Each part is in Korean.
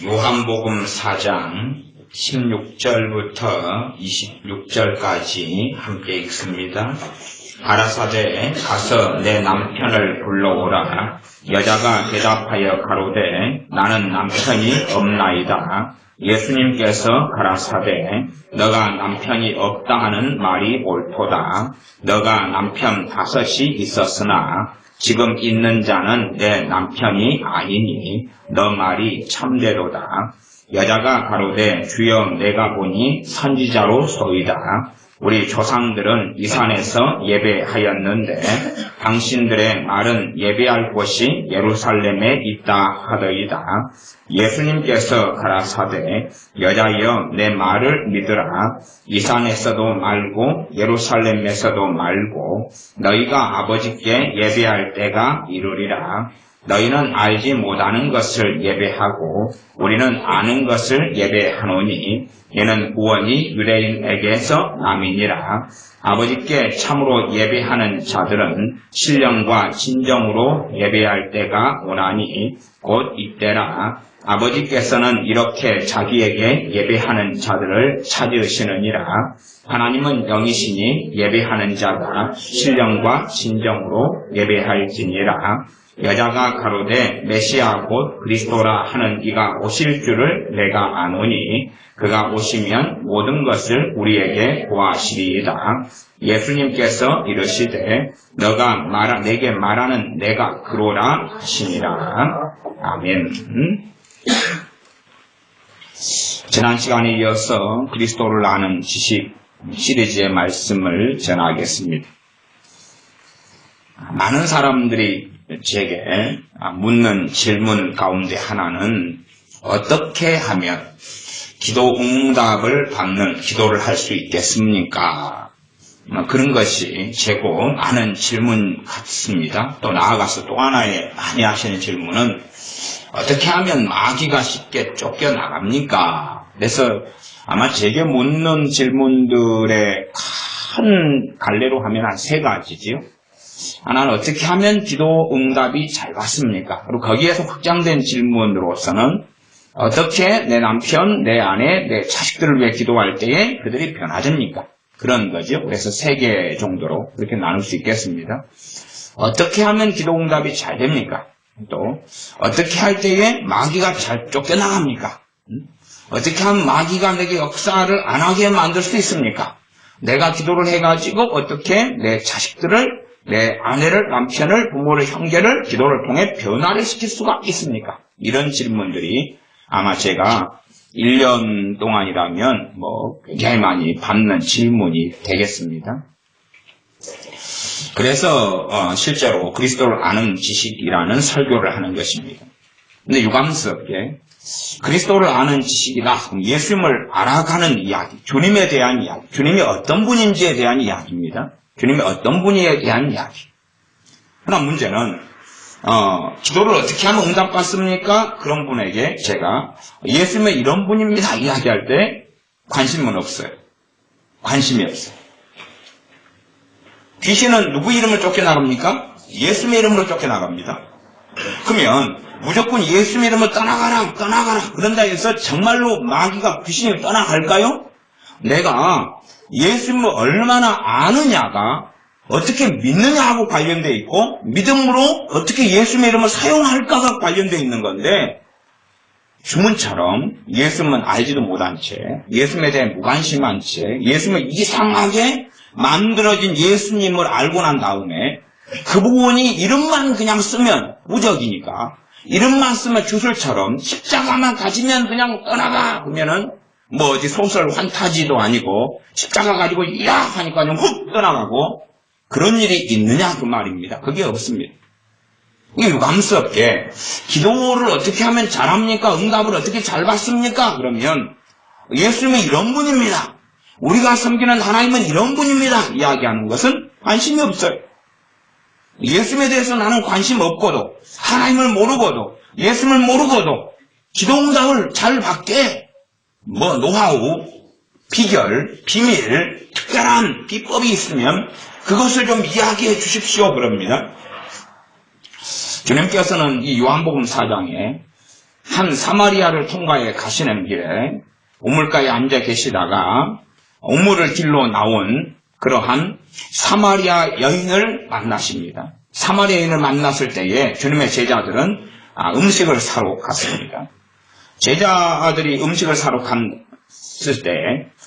요한복음 4장 16절부터 26절까지 함께 읽습니다. 가라사대 가서 내 남편을 불러오라. 여자가 대답하여 가로되 나는 남편이 없나이다. 예수님께서 가라사대 너가 남편이 없다 하는 말이 옳도다. 너가 남편 5이 있었으나 지금 있는 자는 내 남편이 아니니 너 말이 참되도다. 여자가 가로되 주여 내가 보니 선지자로소이다. 우리 조상들은 이 산에서 예배하였는데 당신들의 말은 예배할 곳이 예루살렘에 있다 하더이다. 예수님께서 가라사대 여자여 내 말을 믿으라. 이 산에서도 말고 예루살렘에서도 말고 너희가 아버지께 예배할 때가 이르리라. 너희는 알지 못하는 것을 예배하고 우리는 아는 것을 예배하노니 이는 구원이 유대인에게서 남이니라. 아버지께 참으로 예배하는 자들은 신령과 진정으로 예배할 때가 오나니 곧 이때라. 아버지께서는 이렇게 자기에게 예배하는 자들을 찾으시느니라. 하나님은 영이시니 예배하는 자가 신령과 진정으로 예배할지니라. 여자가 가로되 메시아 곧 그리스도라 하는 이가 오실 줄을 내가 아노니 그가 오시면 모든 것을 우리에게 보아시리이다. 예수님께서 이르시되 너가 내게 말하는 내가 그로라 하시니라. 아멘. 지난 시간에 이어서 그리스도를 아는 지식 시리즈의 말씀을 전하겠습니다. 많은 사람들이 제게 묻는 질문 가운데 하나는 어떻게 하면 기도 응답을 받는 기도를 할 수 있겠습니까? 그런 것이 제고 많은 질문 같습니다. 또 나아가서 또 하나의 많이 하시는 질문은 어떻게 하면 마귀가 쉽게 쫓겨나갑니까? 그래서 아마 제게 묻는 질문들의 큰 갈래로 하면 한 3가지지요. 하나는 어떻게 하면 기도 응답이 잘 받습니까? 그리고 거기에서 확장된 질문으로서는 어떻게 내 남편, 내 아내, 내 자식들을 위해 기도할 때에 그들이 변화됩니까? 그런 거죠. 그래서 3개 정도로 그렇게 나눌 수 있겠습니다. 어떻게 하면 기도 응답이 잘 됩니까? 또 어떻게 할 때에 마귀가 잘 쫓겨나갑니까? 어떻게 하면 마귀가 내게 역사를 안 하게 만들 수 있습니까? 내가 기도를 해가지고 어떻게 내 자식들을 내 아내를, 남편을, 부모를, 형제를 기도를 통해 변화를 시킬 수가 있습니까? 이런 질문들이 아마 제가 1년 동안이라면 굉장히 많이 받는 질문이 되겠습니다. 그래서 실제로 그리스도를 아는 지식이라는 설교를 하는 것입니다. 근데 유감스럽게 그리스도를 아는 지식이다. 예수님을 알아가는 이야기, 주님에 대한 이야기, 주님이 어떤 분인지에 대한 이야기입니다. 주님이 어떤 분에 대한 이야기. 그러나 문제는 기도를 어떻게 하면 응답받습니까? 그런 분에게 제가 예수님은 이런 분입니다 이야기할 때 관심은 없어요. 관심이 없어요. 귀신은 누구 이름을 쫓겨나갑니까? 예수님의 이름으로 쫓겨나갑니다. 그러면 무조건 예수님의 이름으로 떠나가라 그런다 해서 정말로 마귀가 귀신이 떠나갈까요? 내가 예수님을 얼마나 아느냐가 어떻게 믿느냐하고 관련되어 있고 믿음으로 어떻게 예수님의 이름을 사용할까가 관련되어 있는 건데 주문처럼 예수님은 알지도 못한 채 예수님에 대해 무관심한 채 예수님을 이상하게 만들어진 예수님을 알고 난 다음에 그분이 이름만 그냥 쓰면 무적이니까 이름만 쓰면 주술처럼 십자가만 가지면 그냥 떠나가 그러면은 어디 소설 환타지도 아니고 십자가 가지고 이야 하니까 그냥 훅 떠나가고 그런 일이 있느냐 그 말입니다. 그게 없습니다. 이게 유감스럽게 기도를 어떻게 하면 잘합니까? 응답을 어떻게 잘 받습니까? 그러면 예수님이 이런 분입니다. 우리가 섬기는 하나님은 이런 분입니다. 이야기하는 것은 관심이 없어요. 예수님에 대해서 나는 관심 없고도 하나님을 모르고도 예수님을 모르고도 기도 응답을 잘 받게 노하우, 비결, 비밀, 특별한 비법이 있으면 그것을 좀 이야기해 주십시오. 그럽니다. 주님께서는 이 요한복음 4장에 한 사마리아를 통과해 가시는 길에 우물가에 앉아 계시다가 우물을 길로 나온 그러한 사마리아 여인을 만나십니다. 사마리아 여인을 만났을 때에 주님의 제자들은 음식을 사러 갔습니다. 제자들이 음식을 사러 갔을 때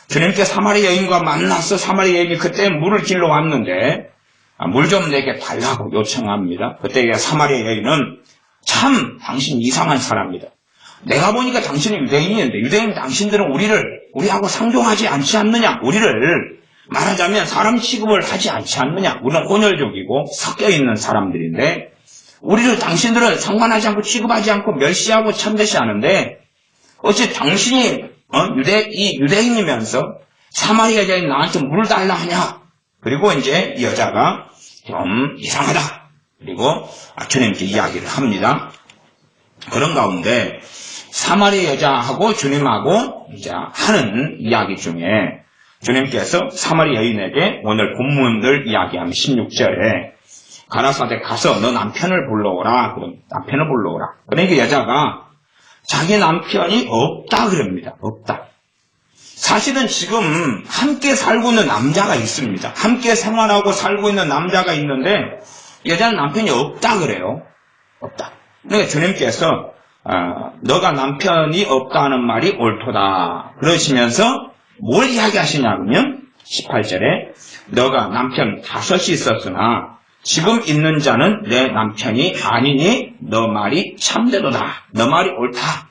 주님께 사마리아 여인과 만나서 사마리아 여인이 그때 물을 길러 왔는데 물 좀 내게 달라고 요청합니다. 그때 사마리아 여인은 참 당신 이상한 사람이다. 내가 보니까 당신은 유대인인데 유대인 당신들은 우리하고 상종하지 않지 않느냐. 우리를 말하자면 사람 취급을 하지 않지 않느냐. 우리는 혼혈족이고 섞여있는 사람들인데 우리를 당신들은 상관하지 않고 취급하지 않고 멸시하고 참대시하는데 어찌 당신이 유대인이면서 사마리아 여자인 나한테 물을 달라 하냐. 그리고 이제 이 여자가 좀 이상하다. 그리고 주님께 이야기를 합니다. 그런 가운데 사마리아 여자하고 주님하고 이제 하는 이야기 중에 주님께서 사마리아 여인에게 오늘 본문을 이야기하는 16절에 가라사대 가서 너 남편을 불러오라. 그럼 남편을 불러오라. 그러니까 여자가 자기 남편이 없다 그럽니다. 없다. 사실은 지금 함께 살고 있는 남자가 있습니다. 함께 생활하고 살고 있는 남자가 있는데 여자는 남편이 없다 그래요. 없다. 그러니까 주님께서 너가 남편이 없다는 말이 옳도다. 그러시면서 뭘 이야기하시냐 그러면 18절에 너가 남편 5이 있었으나 지금 있는 자는 내 남편이 아니니 너 말이 참되도다. 너 말이 옳다.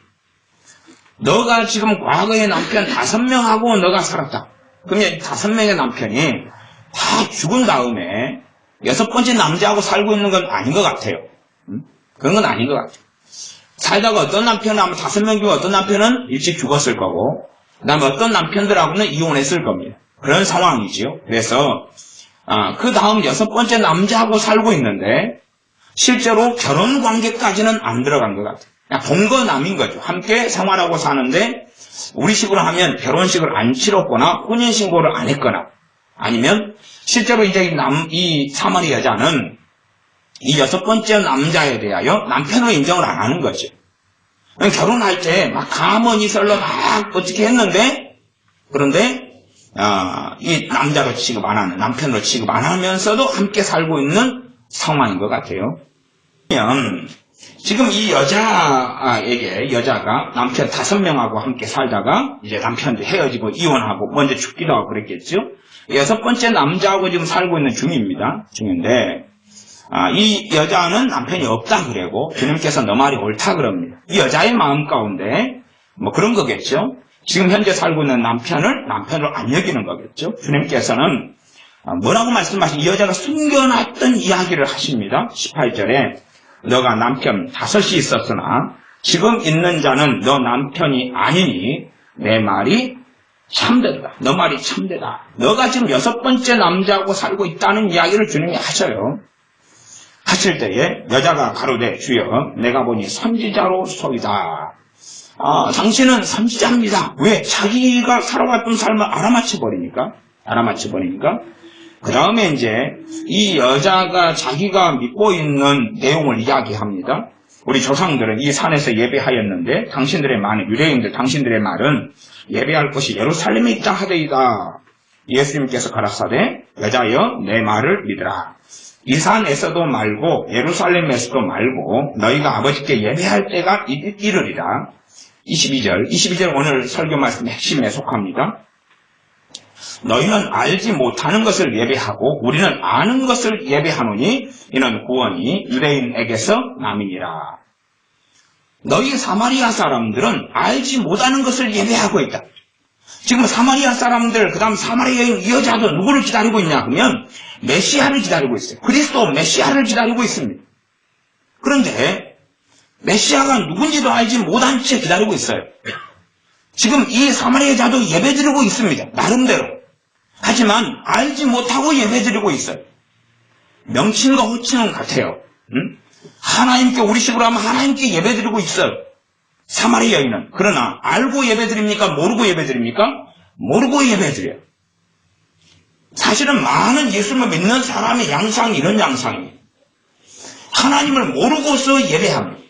너가 지금 과거에 남편 5명하고 너가 살았다. 그러면 5명의 남편이 다 죽은 다음에 6번째 남자하고 살고 있는 건 아닌 것 같아요. 그런 건 아닌 것 같아요. 살다가 어떤 남편은 아마 5명 중에 어떤 남편은 일찍 죽었을 거고 그 다음에 어떤 남편들하고는 이혼했을 겁니다. 그런 상황이지요. 그래서 그 다음 6번째 남자하고 살고 있는데 실제로 결혼 관계까지는 안 들어간 것 같아요. 그냥 동거남인 거죠. 함께 생활하고 사는데 우리식으로 하면 결혼식을 안 치렀거나 혼인신고를 안 했거나 아니면 실제로 이제 이 사마리아 여자는 이 6번째 남자에 대하여 남편으로 인정을 안 하는 거죠. 결혼할 때 막 가머니설로 막 어떻게 했는데 그런데 이 남자로 취급 안 하는 남편으로 취급 안 하면서도 함께 살고 있는 상황인 것 같아요. 그러면 지금 이 여자가 남편 5명하고 함께 살다가 이제 남편도 헤어지고 이혼하고 먼저 죽기도 하고 그랬겠죠. 6번째 남자하고 지금 살고 있는 중인데 이 여자는 남편이 없다 그러고 주님께서 너 말이 옳다 그럽니다. 이 여자의 마음 가운데 뭐 그런 거겠죠. 지금 현재 살고 있는 남편을 남편으로 안 여기는 거겠죠. 주님께서는 뭐라고 말씀하신 이 여자가 숨겨놨던 이야기를 하십니다. 18절에 너가 남편 5이 있었으나 지금 있는 자는 너 남편이 아니니 내 말이 참되다. 너 말이 참되다. 너가 지금 6번째 남자하고 살고 있다는 이야기를 주님이 하셔요. 하실 때에 여자가 가로되 주여 내가 보니 선지자로소이다. 당신은 선지자입니다. 왜? 자기가 살아왔던 삶을 알아맞혀 버리니까. 그 다음에 이제 이 여자가 자기가 믿고 있는 내용을 이야기합니다. 우리 조상들은 이 산에서 예배하였는데 당신들의 말은 유대인들 당신들의 말은 예배할 곳이 예루살렘에 있다 하되이다. 예수님께서 가라사대 여자여 내 말을 믿으라. 이 산에서도 말고 예루살렘에서도 말고 너희가 아버지께 예배할 때가 이르리라. 22절 오늘 설교 말씀의 핵심에 속합니다. 너희는 알지 못하는 것을 예배하고 우리는 아는 것을 예배하노니 이는 구원이 유대인에게서 남이니라. 너희 사마리아 사람들은 알지 못하는 것을 예배하고 있다. 지금 사마리아 사람들 그 다음 사마리아 이 여자도 누구를 기다리고 있냐 그러면 메시아를 기다리고 있어요. 그리스도 메시아를 기다리고 있습니다. 그런데 메시아가 누군지도 알지 못한 채 기다리고 있어요. 지금 이 사마리아 여자도 예배드리고 있습니다. 나름대로. 하지만 알지 못하고 예배드리고 있어요. 명칭과 호칭은 같아요. 하나님께 우리식으로 하면 하나님께 예배드리고 있어요. 사마리아 여인은. 그러나 알고 예배드립니까? 모르고 예배드립니까? 모르고 예배드려요. 사실은 많은 예수님을 믿는 사람의 양상이 이런 양상이에요. 하나님을 모르고서 예배합니다.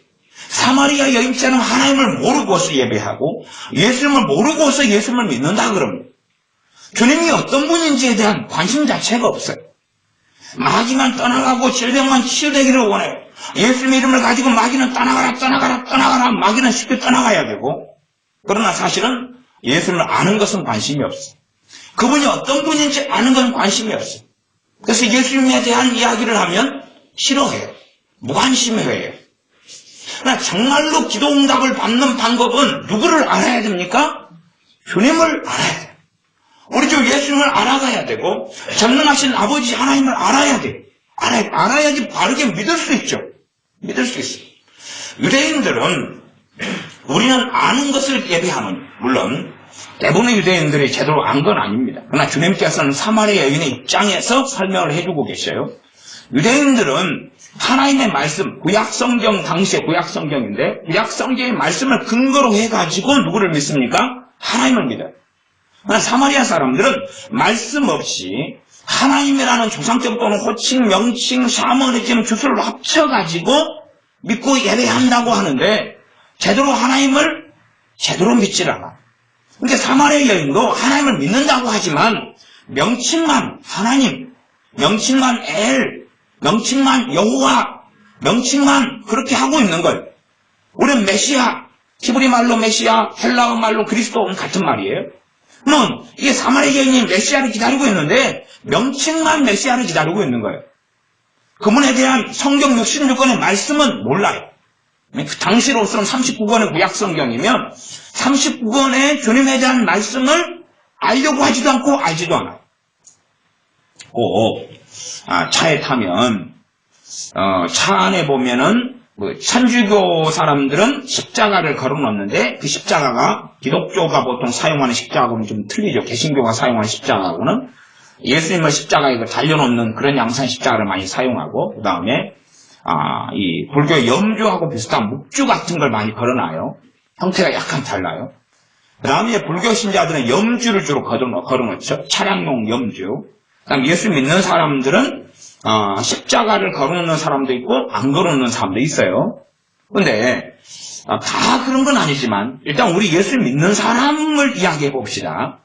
사마리아 여인처럼 하나님을 모르고서 예배하고 예수님을 모르고서 예수님을 믿는다 그럽니다. 주님이 어떤 분인지에 대한 관심 자체가 없어요. 마귀만 떠나가고 질병만 치유되기를 원해요. 예수님 이름을 가지고 마귀는 떠나가라. 마귀는 쉽게 떠나가야 되고, 그러나 사실은 예수님을 아는 것은 관심이 없어요. 그분이 어떤 분인지 아는 건 관심이 없어요. 그래서 예수님에 대한 이야기를 하면 싫어해요. 무관심해해요. 그러나 정말로 기도 응답을 받는 방법은 누구를 알아야 됩니까? 주님을 알아야 돼요. 우리 주 예수님을 알아가야 되고 전능하신 아버지 하나님을 알아야 돼요. 알아야지 바르게 믿을 수 있죠. 믿을 수 있어요. 유대인들은 우리는 아는 것을 예배하는, 물론 대부분의 유대인들이 제대로 안 건 아닙니다. 그러나 주님께서는 사마리아 여인의 입장에서 설명을 해주고 계셔요. 유대인들은 하나님의 말씀, 구약성경, 당시의 구약성경인데 구약성경의 말씀을 근거로 해가지고 누구를 믿습니까? 하나님을 믿어요. 그러나 사마리아 사람들은 말씀 없이 하나님이라는 조상 때부터는 호칭, 명칭, 샤머니즘 주술을 합쳐가지고 믿고 예배한다고 하는데 제대로 하나님을 제대로 믿질 않아. 그러니까 사마리아 여인도 하나님을 믿는다고 하지만 명칭만 하나님, 명칭만 엘, 명칭만 여호와, 명칭만 그렇게 하고 있는 거예요. 우리는 메시아, 히브리 말로 메시아, 헬라어 말로 그리스도는 같은 말이에요. 그러면 이게 사마리아 여인이 메시아를 기다리고 있는데 명칭만 메시아를 기다리고 있는 거예요. 그분에 대한 성경 66권의 말씀은 몰라요. 그 당시로서는 39권의 구약성경이면 39권의 주님에 대한 말씀을 알려고 하지도 않고 알지도 않아요. 차에 타면 차 안에 보면은 천주교 사람들은 십자가를 걸어놓는데 그 십자가가 기독교가 보통 사용하는 십자가하고는 좀 틀리죠. 개신교가 사용하는 십자가하고는 예수님을 십자가에 달려놓는 그런 양산 십자가를 많이 사용하고, 그 다음에 이 불교 염주하고 비슷한 묵주 같은 걸 많이 걸어놔요. 형태가 약간 달라요. 그 다음에 불교 신자들은 염주를 주로 걸어놓죠. 차량용 염주. 그 다음 예수 믿는 사람들은 십자가를 걸어놓는 사람도 있고 안 걸어놓는 사람도 있어요. 근데 다 그런 건 아니지만 일단 우리 예수 믿는 사람을 이야기해 봅시다.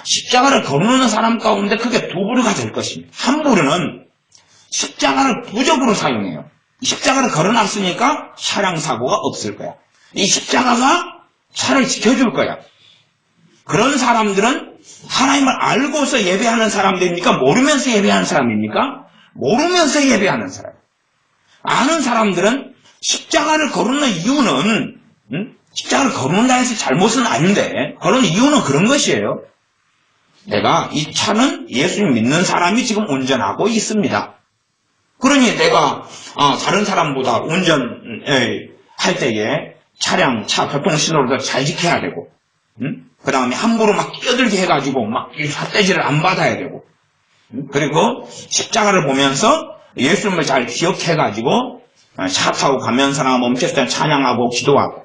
십자가를 걸어놓는 사람 가운데 크게 두 부류가 될 것입니다. 한 부류는 십자가를 부적으로 사용해요. 십자가를 걸어놨으니까 차량 사고가 없을 거야. 이 십자가가 차를 지켜줄 거야. 그런 사람들은 하나님을 알고서 예배하는 사람들입니까? 모르면서 예배하는 사람입니까? 모르면서 예배하는 사람. 아는 사람들은 십자가를 거르는 이유는 십자가를 거른다 해서 잘못은 아닌데 거르는 이유는 그런 것이에요. 내가 이 차는 예수님 믿는 사람이 지금 운전하고 있습니다. 그러니 내가 다른 사람보다 운전할 때에 차 교통신호를 더 잘 지켜야 되고, 그 다음에 함부로 막 끼어들게 해가지고 막 삿대질을 안 받아야 되고, 그리고 십자가를 보면서 예수님을 잘 기억해가지고 차 타고 가면서나 멈췄을 때 찬양하고 기도하고,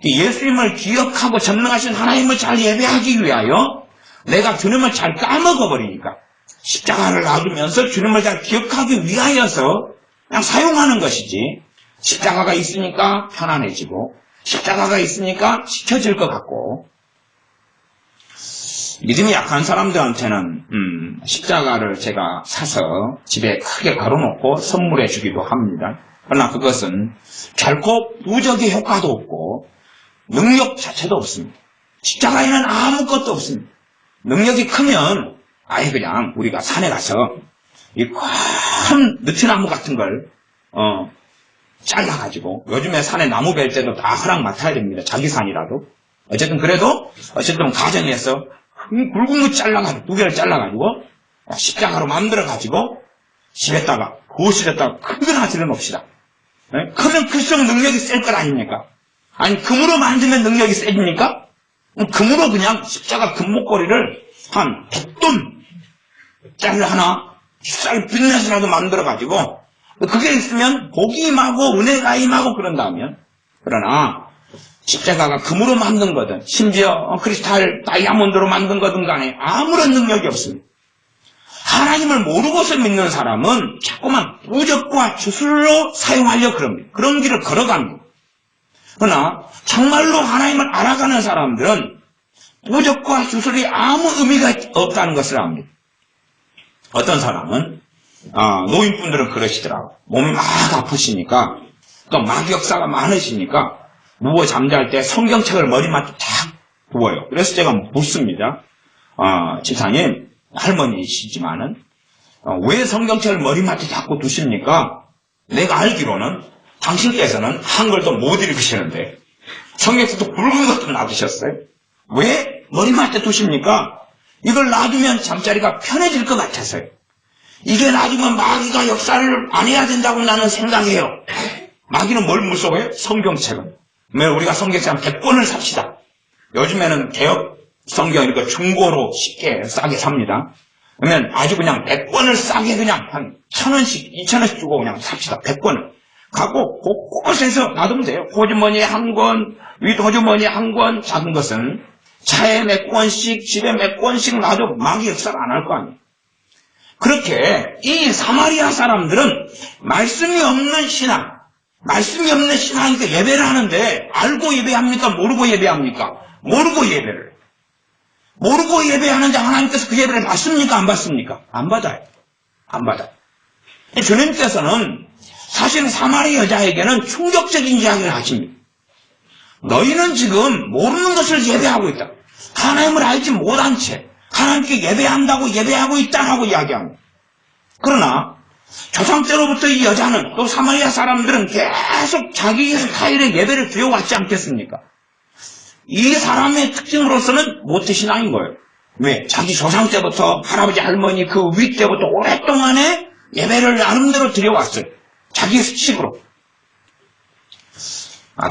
예수님을 기억하고 전능하신 하나님을 잘 예배하기 위하여 내가 주님을 잘 까먹어버리니까 십자가를 놔두면서 주님을 잘 기억하기 위하여서 그냥 사용하는 것이지, 십자가가 있으니까 편안해지고 십자가가 있으니까 지켜질 것 같고. 믿음이 약한 사람들한테는 십자가를 제가 사서 집에 크게 걸어놓고 선물해 주기도 합니다. 그러나 그것은 결코 부적의 효과도 없고 능력 자체도 없습니다. 십자가에는 아무것도 없습니다. 능력이 크면 아예 그냥 우리가 산에 가서 이 큰 느티나무 같은 걸 잘라가지고, 요즘에 산에 나무 벨 때도 다 허락 맡아야 됩니다. 자기 산이라도. 어쨌든 가정에서 굵은 거 잘라가지고, 두 개를 잘라가지고 십자가로 만들어가지고 집에다가 거실에다가 크거나 들여놓읍시다. 크면 클수록 능력이 셀 것 아닙니까? 아니 금으로 만들면 능력이 세집니까? 금으로 그냥 십자가 금목걸이를 한 100돈 짜리 하나 쌀 빛내서라도 만들어가지고, 그게 있으면 복이 임하고 은혜가 임하고 그런다면, 그러나 십자가가 금으로 만든 거든 심지어 크리스탈 다이아몬드로 만든 거든 간에 아무런 능력이 없습니다. 하나님을 모르고서 믿는 사람은 자꾸만 부적과 주술로 사용하려 그럽니다. 그런 길을 걸어갑니다. 그러나 정말로 하나님을 알아가는 사람들은 부적과 주술이 아무 의미가 없다는 것을 압니다. 어떤 사람은 노인분들은 그러시더라고요. 몸이 막 아프시니까 또 마귀역사가 많으시니까 누워 잠잘 때 성경책을 머리맡에 탁 두어요. 그래서 제가 묻습니다. 집사님, 할머니시지만은 왜 성경책을 머리맡에 자꾸 두십니까? 내가 알기로는 당신께서는 한글도 못 읽으시는데 성경책도 굵은 것도 놔두셨어요. 왜 머리맡에 두십니까? 이걸 놔두면 잠자리가 편해질 것 같아서요. 이게 놔두면 마귀가 역사를 안 해야 된다고 나는 생각해요. 마귀는 뭘 무서워해요? 성경책은. 우리가 성경책 한 100권을 삽시다. 요즘에는 개혁 성경이니까 중고로 쉽게 싸게 삽니다. 그러면 아주 그냥 100권을 싸게 그냥 한 1,000원씩, 2,000원씩 주고 그냥 삽시다. 100권을. 가고 곳곳에서 놔두면 돼요. 호주머니에 한 권, 윗호주머니에 한 권, 작은 것은 차에 몇 권씩, 집에 몇 권씩 놔도 마귀 역사를 안 할 거 아니에요. 그렇게 이 사마리아 사람들은 말씀이 없는 신앙이니까 예배를 하는데 알고 예배합니까? 모르고 예배합니까? 모르고 예배를. 모르고 예배하는데 하나님께서 그 예배를 받습니까? 안 받습니까? 안 받아요. 안 받아요. 주님께서는 사실 사마리아 여자에게는 충격적인 이야기를 하십니다. 너희는 지금 모르는 것을 예배하고 있다. 하나님을 알지 못한 채 하나님께 예배한다고 예배하고 있다라고 이야기합니다. 그러나 조상 때로부터 이 여자는 또 사마리아 사람들은 계속 자기 스타일의 예배를 드려왔지 않겠습니까? 이 사람의 특징으로서는 모태신앙인 거예요. 왜? 자기 조상 때부터 할아버지 할머니 그 위 때부터 오랫동안의 예배를 나름대로 드려왔어요. 자기 수칙으로.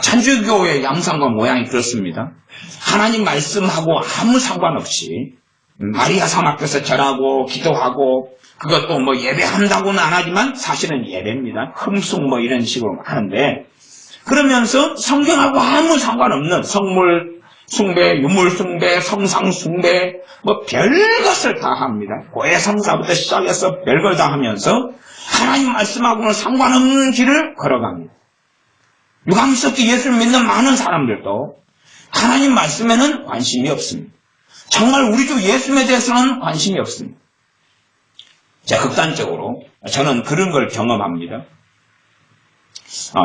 천주교의 양상과 모양이 그렇습니다. 하나님 말씀하고 아무 상관없이 마리아 산 앞에서 절하고 기도하고 그것도 뭐 예배한다고는 안 하지만 사실은 예배입니다. 흠숭 뭐 이런 식으로 하는데 그러면서 성경하고 아무 상관없는 성물 숭배, 유물 숭배, 성상 숭배 뭐 별것을 다 합니다. 고해성사부터 시작해서 별걸 다 하면서 하나님 말씀하고는 상관없는 길을 걸어갑니다. 유감스럽게 예수를 믿는 많은 사람들도 하나님 말씀에는 관심이 없습니다. 정말 우리 주 예수님에 대해서는 관심이 없습니다. 자, 극단적으로 저는 그런 걸 경험합니다.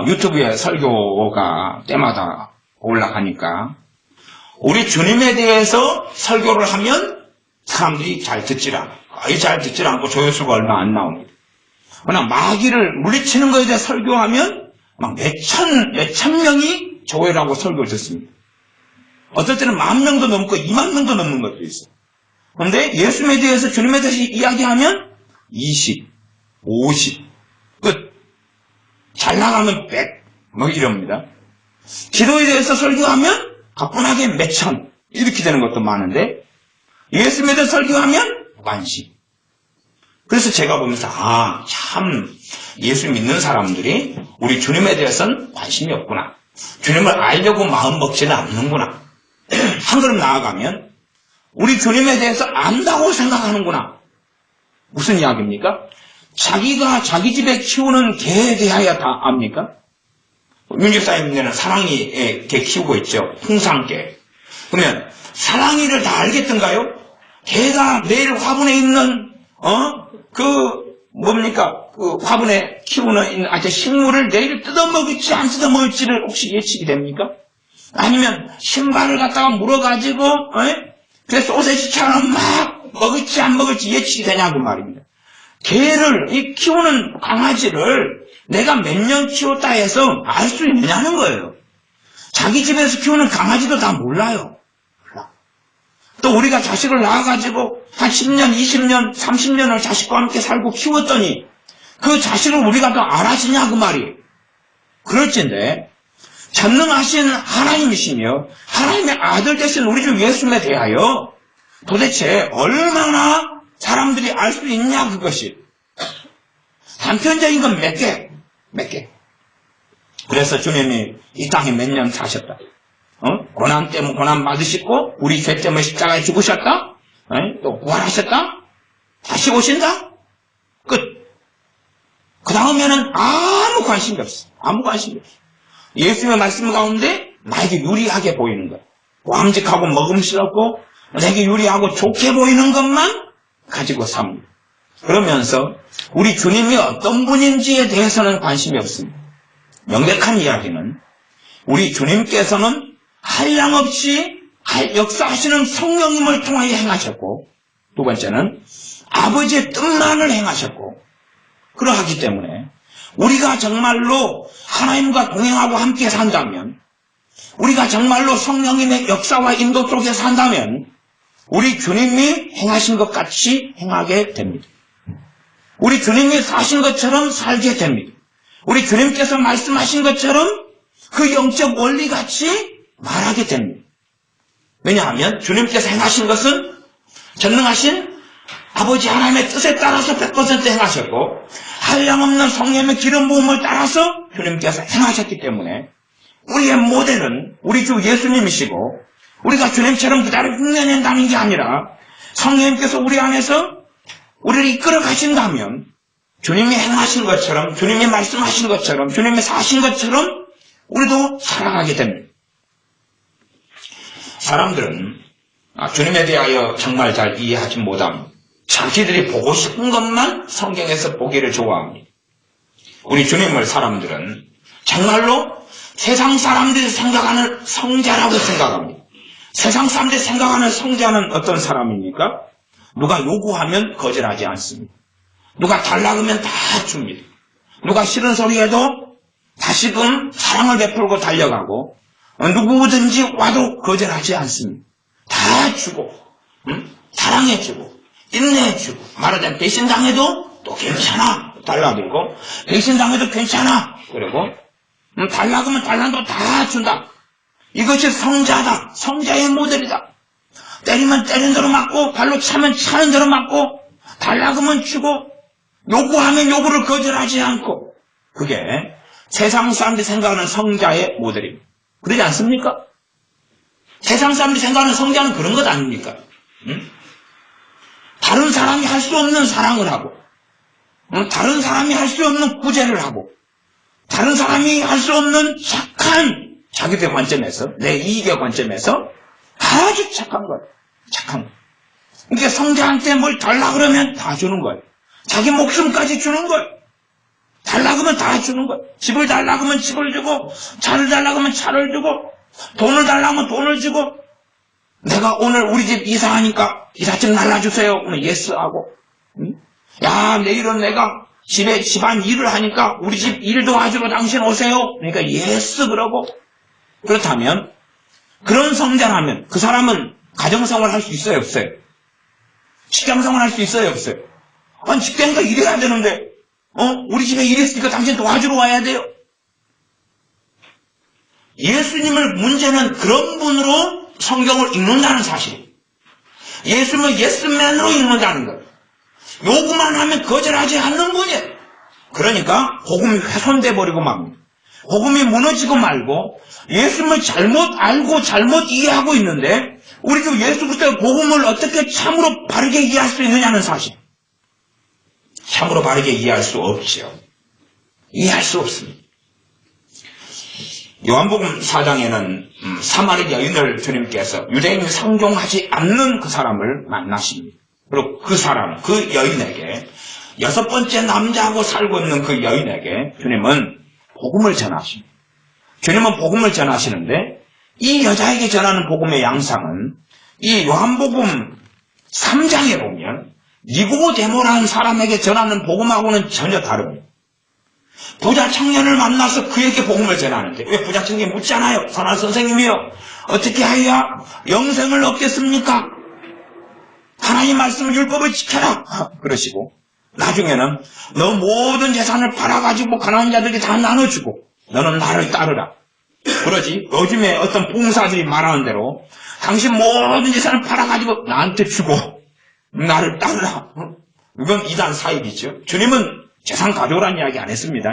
유튜브에 설교가 때마다 올라가니까 우리 주님에 대해서 설교를 하면 사람들이 잘 듣질 않아요. 거의 잘 듣질 않고 조회수가 얼마 안 나옵니다. 그러나 마귀를 물리치는 것에 대해 설교하면 막 몇천 명이 조회를 하고 설교를 듣습니다. 어떨 때는 10,000명도 넘고 20,000명도 넘는 것도 있어요. 그런데 예수님에 대해서 주님에 대해서 이야기하면 20, 50, 끝. 잘 나가면 100, 뭐 이럽니다. 기도에 대해서 설교하면 가뿐하게 몇천 이렇게 되는 것도 많은데 예수님에 대해서 설교하면 관심. 그래서 제가 보면서 참 예수 믿는 사람들이 우리 주님에 대해서는 관심이 없구나. 주님을 알려고 마음 먹지는 않는구나. 한 걸음 나아가면 우리 주님에 대해서 안다고 생각하는구나. 무슨 이야기입니까? 자기가 자기 집에 키우는 개에 대하여 다 압니까? 윤 집사님네는 사랑이 개 키우고 있죠. 풍산개. 그러면 사랑이를 다 알겠던가요? 개가 매일 화분에 있는 그 화분에 키우는 식물을 내일 뜯어먹을지 안 뜯어먹을지를 혹시 예측이 됩니까? 아니면 신발을 갖다가 물어가지고 그 소세지처럼 막 먹을지 안 먹을지 예측이 되냐고 말입니다. 개를 키우는 강아지를 내가 몇 년 키웠다 해서 알 수 있느냐는 거예요. 자기 집에서 키우는 강아지도 다 몰라요. 또 우리가 자식을 낳아가지고 한 10년, 20년, 30년을 자식과 함께 살고 키웠더니 그 자식을 우리가 더 알아주냐 그 말이에요. 그럴진데 전능하신 하나님이시며 하나님의 아들 되신 우리 주 예수님에 대하여 도대체 얼마나 사람들이 알 수 있냐 그것이. 단편적인 건 몇 개. 그래서 주님이 이 땅에 몇 년 사셨다. 고난 때문에 고난 받으시고 우리 죄 때문에 십자가에 죽으셨다. 또 부활하셨다. 다시 오신다. 끝. 그 다음에는 아무 관심이 없어. 아무 관심이 없어. 예수님의 말씀 가운데 나에게 유리하게 보이는 것, 왕직하고 먹음스럽고 내게 유리하고 좋게 보이는 것만 가지고 삽니다. 그러면서 우리 주님이 어떤 분인지에 대해서는 관심이 없습니다. 명백한 이야기는 우리 주님께서는 한량없이 역사하시는 성령님을 통하여 행하셨고, 두 번째는 아버지의 뜻만을 행하셨고, 그러하기 때문에 우리가 정말로 하나님과 동행하고 함께 산다면, 우리가 정말로 성령님의 역사와 인도 속에 산다면 우리 주님이 행하신 것 같이 행하게 됩니다. 우리 주님이 사신 것처럼 살게 됩니다. 우리 주님께서 말씀하신 것처럼 그 영적 원리같이 말하게 됩니다. 왜냐하면 주님께서 행하신 것은 전능하신 아버지 하나님의 뜻에 따라서 100% 행하셨고, 한량없는 성령의 기름 부음을 따라서 주님께서 행하셨기 때문에 우리의 모델은 우리 주 예수님이시고, 우리가 주님처럼 그대로 흉내낸다는 게 아니라 성령님께서 우리 안에서 우리를 이끌어 가신다면 주님이 행하신 것처럼, 주님이 말씀하신 것처럼, 주님이 사신 것처럼 우리도 살아가게 됩니다. 사람들은 주님에 대하여 정말 잘 이해하지 못합니다. 자기들이 보고 싶은 것만 성경에서 보기를 좋아합니다. 우리 주님을 사람들은 정말로 세상 사람들이 생각하는 성자라고 생각합니다. 세상 사람들이 생각하는 성자는 어떤 사람입니까? 누가 요구하면 거절하지 않습니다. 누가 달라고 하면 다 줍니다. 누가 싫은 소리 해도 다시금 사랑을 베풀고 달려가고, 누구든지 와도 거절하지 않습니다. 다 주고, 사랑해주고, 인내해주고, 말하자면 배신당해도 또 괜찮아 달라들고, 배신당해도 괜찮아 그리고 달라고 하면 달라도 다 준다. 이것이 성자다. 성자의 모델이다. 때리면 때리는 대로 맞고, 발로 차면 차는 대로 맞고, 달라고 하면 주고, 요구하면 요구를 거절하지 않고, 그게 세상 사람들이 생각하는 성자의 모델입니다. 그러지 않습니까? 세상 사람들이 생각하는 성자는 그런 것 아닙니까? 다른 사람이 할 수 없는 사랑을 하고, 다른 사람이 할 수 없는 구제를 하고, 다른 사람이 할 수 없는 착한 자기들의 관점에서, 내 이익의 관점에서 아주 착한 거예요. 착한 거. 그러니까 성자한테 뭘 달라 그러면 다 주는 거예요. 자기 목숨까지 주는 거예요. 달라 그러면 다 주는 거예요. 집을 달라 그러면 집을 주고, 차를 달라 그러면 차를 주고, 돈을 달라 하면 돈을 주고, 내가 오늘 우리 집 이사하니까 이사 좀 날라주세요. 오늘 예스하고, 야, 내일은 내가 집안 일을 하니까 우리 집 일 도와주러 당신 오세요. 그러니까 예스 그러고. 그렇다면 그런 성장하면 그 사람은 가정생활 할 수 있어요, 없어요? 직장생활 할 수 있어요, 없어요? 아니, 직장가 일해야 되는데, 우리 집에 일 있으니까 당신 도와주러 와야 돼요. 예수님을 문제는 그런 분으로 성경을 읽는다는 사실이에요. 예수님을 예스맨으로 읽는다는 거예요. 요구만 하면 거절하지 않는 분이에요. 그러니까 복음이 훼손돼 버리고 맙니다. 복음이 무너지고 말고 예수님을 잘못 알고 잘못 이해하고 있는데, 우리 주 예수 그리스도의 복음을 어떻게 참으로 바르게 이해할 수 있느냐는 사실. 참으로 바르게 이해할 수 없죠. 이해할 수 없습니다. 요한복음 4장에는 사마리 여인을 주님께서 유대인이 상종하지 않는 그 사람을 만나십니다. 그리고 그 사람, 그 여인에게, 6번째 남자하고 살고 있는 그 여인에게 주님은 복음을 전하십니다. 주님은 복음을 전하시는데, 이 여자에게 전하는 복음의 양상은 이 요한복음 3장에 보면 니고데모라는 사람에게 전하는 복음하고는 전혀 다릅니다. 부자 청년을 만나서 그에게 복음을 전하는데, 왜 부자 청년이 묻잖아요. 선한 선생님이요, 어떻게 하여야 영생을 얻겠습니까? 하나님 말씀을 율법을 지켜라 그러시고, 나중에는 너 모든 재산을 팔아가지고 가난한 자들에게 다 나눠주고 너는 나를 따르라. 그러지 요즘에 어떤 봉사들이 말하는 대로 당신 모든 재산을 팔아가지고 나한테 주고 나를 따르라. 이건 이단 사입이죠. 주님은 재산 가져오라는 이야기 안 했습니다.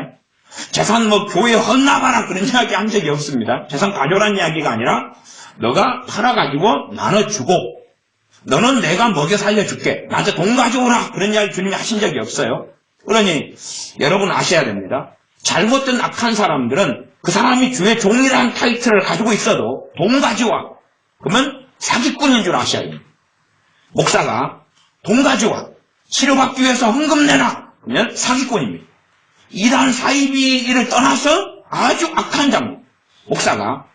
재산 교회 헌납하라 그런 이야기 한 적이 없습니다. 재산 가져오라는 이야기가 아니라 너가 팔아가지고 나눠주고 너는 내가 먹여 살려줄게. 나한테 돈 가져오라. 그런 이야기 주님이 하신 적이 없어요. 그러니 여러분 아셔야 됩니다. 잘못된 악한 사람들은 그 사람이 주의 종이라는 타이틀을 가지고 있어도 돈 가져와. 그러면 사기꾼인 줄 아셔야 됩니다. 목사가 돈 가져와. 치료받기 위해서 헌금 내라. 그러면 사기꾼입니다. 이단 사이비를 떠나서 아주 악한 자입니다. 목사가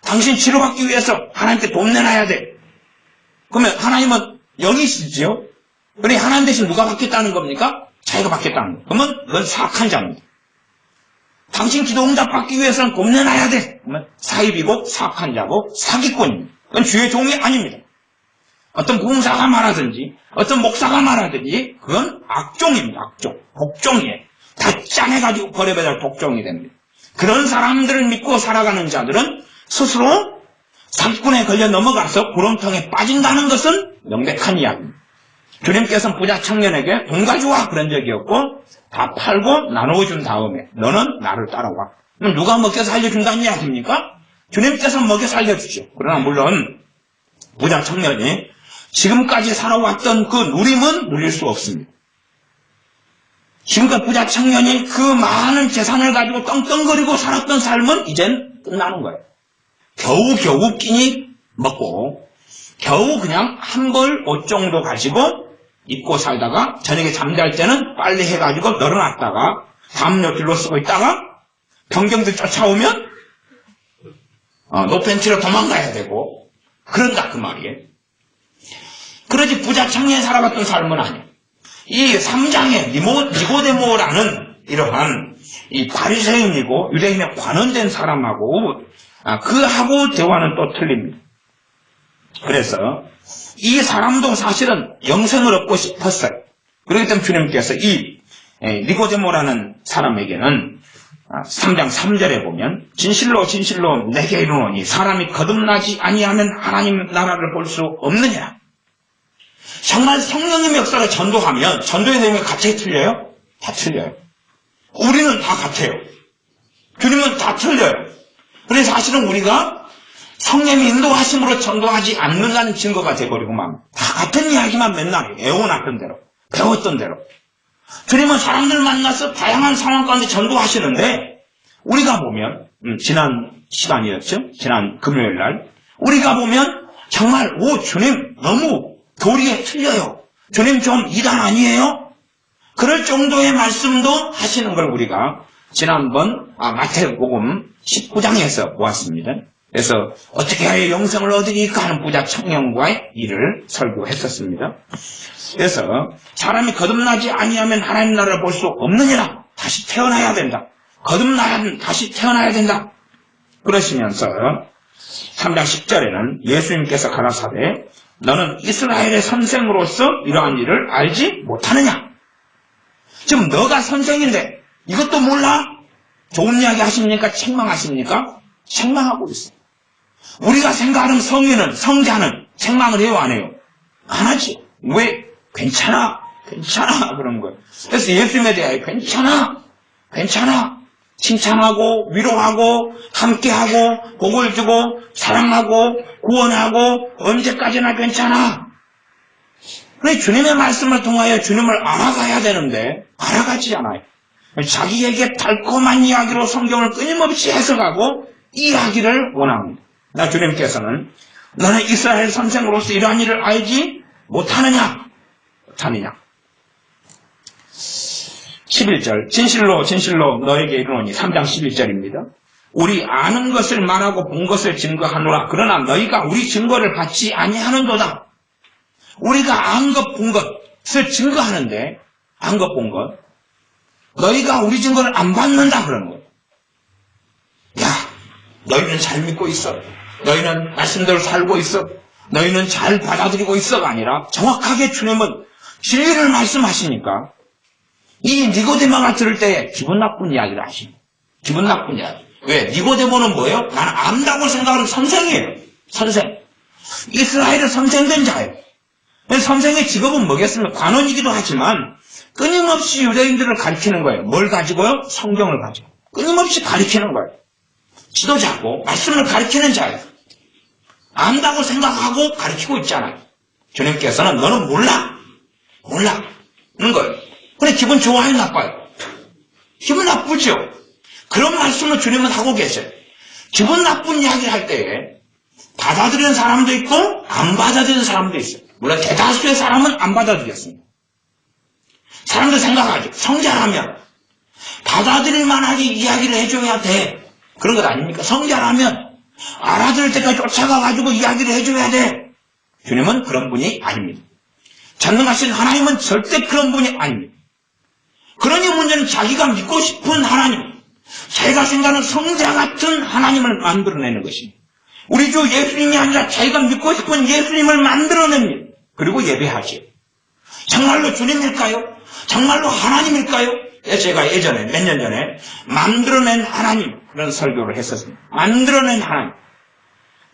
당신 치료받기 위해서 하나님께 돈 내놔야 돼. 그러면 하나님은 여기 있지요. 그러니 하나님 대신 누가 받겠다는 겁니까? 자기가 받겠다는 거. 그러면 그건 사악한 자입니다. 당신 기도 응답 받기 위해서는 돈 내놔야 돼. 그러면 사입이고 사악한 자고 사기꾼입니다. 그건 주의 종이 아닙니다. 어떤 공사가 말하든지 어떤 목사가 말하든지 그건 악종입니다. 악종. 복종이에요. 다 짠해가지고 버려야 될 복종이 됩니다. 그런 사람들을 믿고 살아가는 자들은 스스로 사기꾼에 걸려 넘어가서 구렁텅에 빠진다는 것은 명백한 이야기입니다. 주님께서는 부자 청년에게 돈 가져와 그런 적이 없고 다 팔고 나누어 준 다음에 너는 나를 따라와. 그럼 누가 먹여 살려준다는 이야기입니까? 주님께서 먹여 살려주죠. 그러나 물론 부자 청년이 지금까지 살아왔던 그 누림은 누릴 수 없습니다. 지금까지 부자 청년이 그 많은 재산을 가지고 떵떵거리고 살았던 삶은 이젠 끝나는 거예요. 겨우 끼니 먹고 겨우 그냥 한 벌 옷 정도 가지고 입고 살다가 저녁에 잠잘 때는 빨리 해가지고 널어놨다가 다음 여길로 쓰고 있다가 병경들 쫓아오면 노팬티로 도망가야 되고 그런다 그 말이에요. 그러지 부자 청년이 살아갔던 삶은 아니에요. 이 3장의 니고데모라는 이러한 이 바리새인이고 유대인에 관원된 사람하고 그하고 대화는 또 틀립니다. 그래서 이 사람도 사실은 영생을 얻고 싶었어요. 그렇기 때문에 주님께서 이 니고데모라는 사람에게는 3장 3절에 보면 진실로 진실로 내게 이르노니 사람이 거듭나지 아니하면 하나님 나라를 볼 수 없느니라. 정말 성령님의 역사를 전도하면 전도의 내용이 갑자기 틀려요? 다 틀려요. 우리는 다 같아요. 주님은 다 틀려요. 그래서 사실은 우리가 성령의 인도하심으로 전도하지 않는다는 증거가 돼버리고 막 다 같은 이야기만 맨날 애워놨던 대로 배웠던 대로 주님은 사람들 만나서 다양한 상황 가운데 전도하시는데 우리가 보면 지난 시간이었죠. 지난 금요일날 우리가 보면 정말 주님 너무 도리에 틀려요. 주님 좀 이단 아니에요? 그럴 정도의 말씀도 하시는 걸 우리가 지난번 마태복음 19장에서 보았습니다. 그래서 어떻게 하여 영생을 얻으리까 하는 부자 청년과의 일을 설교했었습니다. 그래서 사람이 거듭나지 아니하면 하나님 나라를 볼 수 없느니라. 다시 태어나야 된다. 거듭나야 다시 태어나야 된다. 그러시면서 3장 10절에는 예수님께서 가라사대 너는 이스라엘의 선생으로서 이러한 일을 알지 못하느냐. 지금 너가 선생인데 이것도 몰라? 좋은 이야기 하십니까? 책망하십니까? 책망하고 있어. 우리가 생각하는 성인은, 성자는 책망을 해요, 안 해요? 안 하지. 왜? 괜찮아. 그런 거예요. 그래서 예수님에 대하여 괜찮아. 칭찬하고, 위로하고, 함께하고, 복을 주고, 사랑하고, 구원하고, 언제까지나 괜찮아. 그래, 주님의 말씀을 통하여 주님을 알아가야 되는데, 알아가지 않아요. 자기에게 달콤한 이야기로 성경을 끊임없이 해석하고, 이야기를 원합니다. 나 주님께서는 너는 이스라엘 선생으로서 이러한 일을 알지 못하느냐? 11절 진실로 진실로 너에게 이르노니 3장 11절입니다. 우리 아는 것을 말하고 본 것을 증거하노라. 그러나 너희가 우리 증거를 받지 아니하는도다. 우리가 안 것 본 것을 증거하는데 안 것 본 것 너희가 우리 증거를 안 받는다 그러는 거예요. 야, 너희는 잘 믿고 있어. 너희는 말씀대로 살고 있어. 너희는 잘 받아들이고 있어가 아니라 정확하게 주님은 진리를 말씀하시니까 이 니고데모가 들을 때 기분 나쁜 이야기를 하십니다. 기분 나쁜 이야기. 왜? 니고데모는 뭐예요? 나는 안다고 생각하는 선생이에요. 선생. 이스라엘의 선생된 자예요. 선생의 직업은 뭐겠습니까? 관원이기도 하지만 끊임없이 유대인들을 가르치는 거예요. 뭘 가지고요? 성경을 가지고. 끊임없이 가르치는 거예요. 지도자고 말씀을 가르치는 자예요. 안다고 생각하고 가르치고 있잖아요. 주님께서는 너는 모르는 거예요. 근데 기분 좋아요, 나빠요? 기분 나쁘죠. 그런 말씀을 주님은 하고 계세요. 기분 나쁜 이야기를 할 때에 받아들이는 사람도 있고 안 받아들이는 사람도 있어요. 물론 대다수의 사람은 안 받아들였습니다. 사람들 생각하죠. 성자라면 받아들일 만하게 이야기를 해줘야 돼. 그런 것 아닙니까? 성자라면 알아들을 때까지 쫓아가가지고 이야기를 해줘야 돼. 주님은 그런 분이 아닙니다. 전능하신 하나님은 절대 그런 분이 아닙니다. 그러니 문제는 자기가 믿고 싶은 하나님, 자기가 생각하는 성자 같은 하나님을 만들어내는 것입니다. 우리 주 예수님이 아니라 자기가 믿고 싶은 예수님을 만들어냅니다. 그리고 예배하지요. 정말로 주님일까요? 정말로 하나님일까요? 제가 예전에 몇 년 전에 만들어낸 하나님 이런 설교를 했었습니다. 만들어낸 하나님.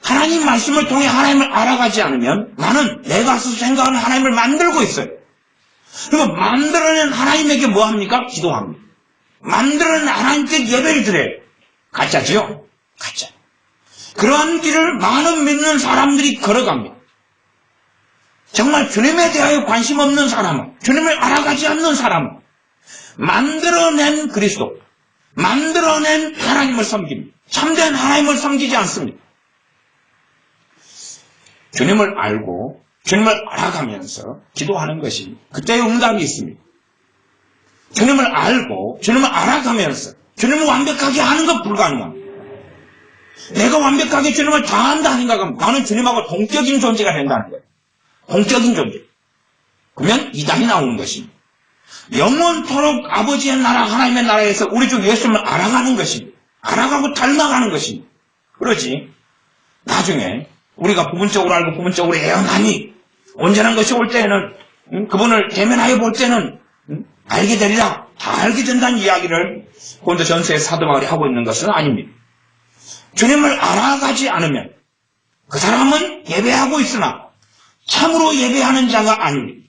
하나님 말씀을 통해 하나님을 알아가지 않으면 나는 내가 스스로 생각하는 하나님을 만들고 있어요. 그리고 만들어낸 하나님에게 뭐 합니까? 기도합니다. 만들어낸 하나님께 예배를 드려요. 가짜지요? 가짜. 그러한 길을 많은 믿는 사람들이 걸어갑니다. 정말 주님에 대하여 관심 없는 사람은, 주님을 알아가지 않는 사람은 만들어낸 그리스도, 만들어낸 하나님을 섬깁니다. 참된 하나님을 섬기지 않습니다. 주님을 알고 주님을 알아가면서 기도하는 것이 그때의 응답이 있습니다. 주님을 알고 주님을 알아가면서 주님을 완벽하게 하는 것 불가능합니다. 내가 완벽하게 주님을 다 한다 생각하면 나는 주님하고 동격인 존재가 된다는 거예요. 동격인 존재. 그러면 이단이 나오는 것입니다. 영원토록 아버지의 나라 하나님의 나라에서 우리 주 예수님을 알아가는 것입니다. 알아가고 닮아가는 것입니다. 그러지 나중에 우리가 부분적으로 알고 부분적으로 애원하니 온전한 것이 올 때에는 그분을 대면하여 볼 때는 알게 되리라. 다 알게 된다는 이야기를 고린도 전서의 사도 바울이 하고 있는 것은 아닙니다. 주님을 알아가지 않으면 그 사람은 예배하고 있으나 참으로 예배하는 자가 아닙니다.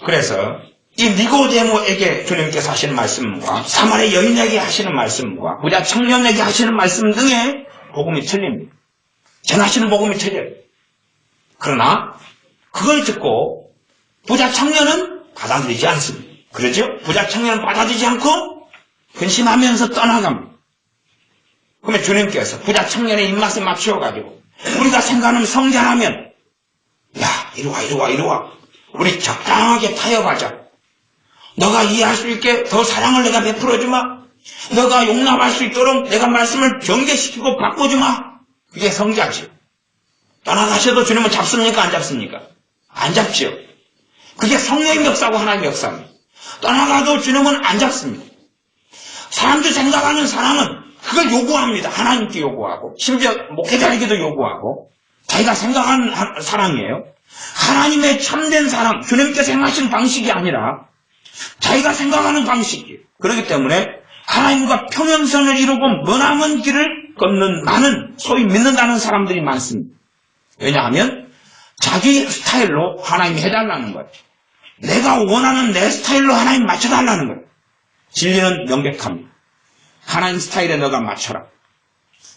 그래서 이 니고데모에게 주님께서 하시는 말씀과 사마리아 여인에게 하시는 말씀과 부자 청년에게 하시는 말씀 등의 복음이 틀립니다. 전하시는 복음이 틀려요. 그러나 그걸 듣고 부자 청년은 받아들이지 않습니다. 그러죠? 부자 청년은 받아들이지 않고 근심하면서 떠나갑니다. 그러면 주님께서 부자 청년의 입맛에 맞추어가지고 우리가 생각하는 성자라면 야 이리 와 우리 적당하게 타협하자. 너가 이해할 수 있게 더 사랑을 내가 베풀어주마. 너가 용납할 수 있도록 내가 말씀을 변개시키고 바꿔주마. 그게 성자지요. 떠나가셔도 주님은 잡습니까? 안 잡습니까? 안 잡지요. 그게 성령의 역사고 하나님의 역사입니다. 떠나가도 주님은 안 잡습니다. 사람들 생각하는 사랑은 그걸 요구합니다. 하나님께 요구하고 심지어 목회자에게도 요구하고 자기가 생각하는 사랑이에요. 하나님의 참된 사랑, 주님께서 행하신 방식이 아니라 자기가 생각하는 방식이에요. 그렇기 때문에 하나님과 평행선을 이루고 머나먼 길을 걷는 많은 소위 믿는다는 사람들이 많습니다. 왜냐하면 자기 스타일로 하나님이 해달라는 거예요. 내가 원하는 내 스타일로 하나님 맞춰달라는 거예요. 진리는 명백합니다. 하나님 스타일에 너가 맞춰라.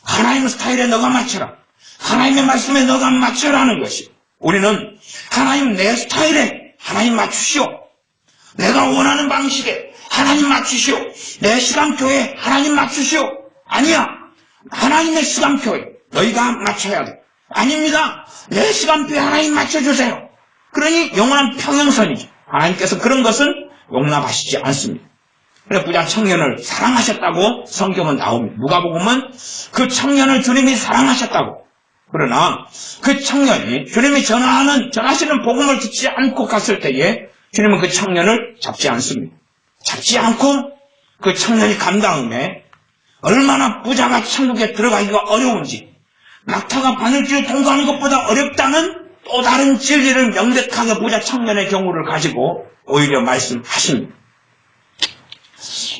하나님 스타일에 너가 맞춰라. 하나님의 말씀에 너가 맞춰라는 것이. 우리는 하나님 내 스타일에 하나님 맞추시오. 내가 원하는 방식에 하나님 맞추시오. 내 시간표에 하나님 맞추시오. 아니야. 하나님의 시간표에 너희가 맞춰야 돼. 아닙니다. 내 시간표에 하나님 맞춰주세요. 그러니 영원한 평행선이죠. 하나님께서 그런 것은 용납하시지 않습니다. 그래서 부자 청년을 사랑하셨다고 성경은 나옵니다. 누가복음은 그 청년을 주님이 사랑하셨다고. 그러나 그 청년이 주님이 전하시는 복음을 듣지 않고 갔을 때에 주님은 그 청년을 잡지 않습니다. 잡지 않고 그 청년이 간 다음에 얼마나 부자가 천국에 들어가기가 어려운지, 낙타가 바늘길을 통과하는 것보다 어렵다는 또 다른 진리를 명백하게 부자 청년의 경우를 가지고 오히려 말씀하십니다.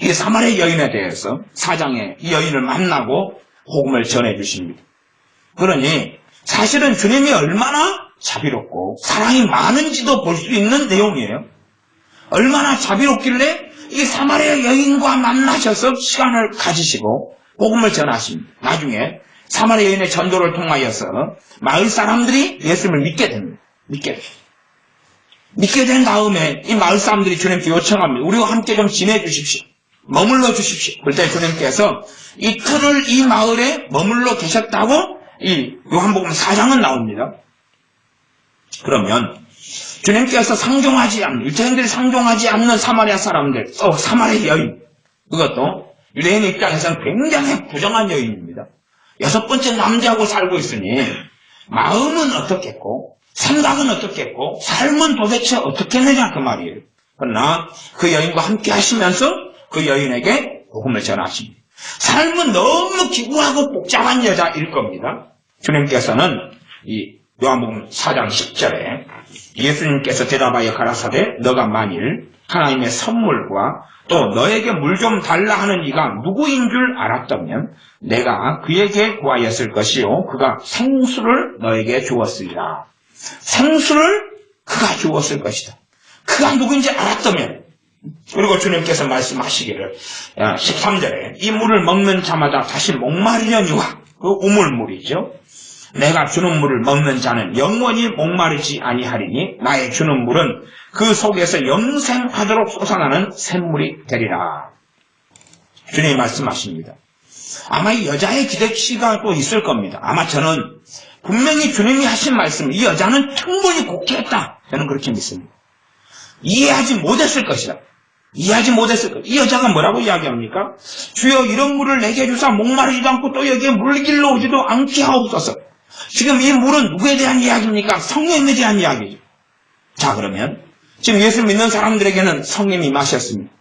이 사마리아 여인에 대해서 4장에 이 여인을 만나고 복음을 전해주십니다. 그러니 사실은 주님이 얼마나 자비롭고 사랑이 많은지도 볼 수 있는 내용이에요. 얼마나 자비롭길래 이 사마리아 여인과 만나셔서 시간을 가지시고 복음을 전하십니다. 나중에 사마리아 여인의 전도를 통하여서 마을 사람들이 예수님을 믿게 됩니다. 믿게 된 다음에 이 마을 사람들이 주님께 요청합니다. 우리와 함께 좀 지내주십시오. 머물러 주십시오. 그때 주님께서 이틀을 이 마을에 머물러 계셨다고 이 요한복음 4장은 나옵니다. 그러면 주님께서 유대인들이 상종하지 않는 사마리아 사람들, 사마리아 여인, 그것도 유대인 입장에서는 굉장히 부정한 여인입니다. 6번째 남자하고 살고 있으니 마음은 어떻겠고 생각은 어떻겠고 삶은 도대체 어떻게 되냐 그 말이에요. 그러나 그 여인과 함께 하시면서 그 여인에게 복음을 전하십니다. 삶은 너무 기구하고 복잡한 여자일 겁니다. 주님께서는 이 요한복음 4장 10절에 예수님께서 대답하여 가라사대 너가 만일 하나님의 선물과 또 너에게 물 좀 달라 하는 이가 누구인 줄 알았다면 내가 그에게 구하였을 것이요 그가 생수를 너에게 주었으리라. 생수를 그가 주었을 것이다. 그가 누구인지 알았다면. 그리고 주님께서 말씀하시기를 13절에 이 물을 먹는 자마다 다시 목마르려니와 그 우물물이죠. 내가 주는 물을 먹는 자는 영원히 목마르지 아니하리니 나의 주는 물은 그 속에서 영생하도록 솟아나는 샘물이 되리라. 주님이 말씀하십니다. 아마 이 여자의 기대치가 또 있을 겁니다. 아마 저는 분명히 주님이 하신 말씀, 이 여자는 충분히 곡해했다. 저는 그렇게 믿습니다. 이해하지 못했을 것이다. 이해하지 못했을 것. 이 여자가 뭐라고 이야기합니까? 주여 이런 물을 내게 주사 목마르지도 않고 또 여기에 물길로 오지도 않게 하옵소서. 지금 이 물은 누구에 대한 이야기입니까? 성령에 대한 이야기죠. 자, 그러면 지금 예수 믿는 사람들에게는 성령이 임하셨습니다.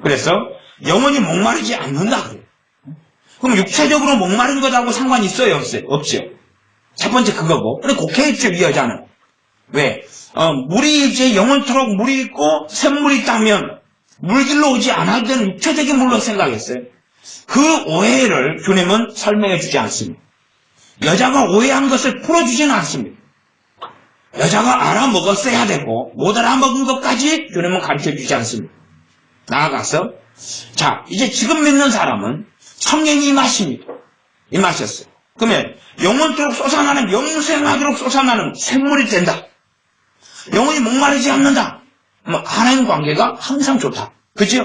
그래서 영원히 목마르지 않는다 그래요. 그럼 육체적으로 목마른 것하고 상관이 있어요? 없어요? 없죠. 첫 번째 그거고. 근데 곡해했죠, 이 여자는. 왜? 물이 이제 영원토록 물이 있고 샘물이 있다면 물길로 오지 않아도 되는 육체적인 물로 생각했어요. 그 오해를 주님은 설명해 주지 않습니다. 여자가 오해한 것을 풀어주지는 않습니다. 여자가 알아먹었어야 되고 못 알아먹은 것까지 주님은 가르쳐주지 않습니다. 나아가서 자 이제 지금 믿는 사람은 성령이 임하셨어요. 그러면 영원토록 솟아나는 영생하도록 솟아나는 샘물이 된다. 영원히 목마르지 않는다. 하나님 관계가 항상 좋다. 그죠?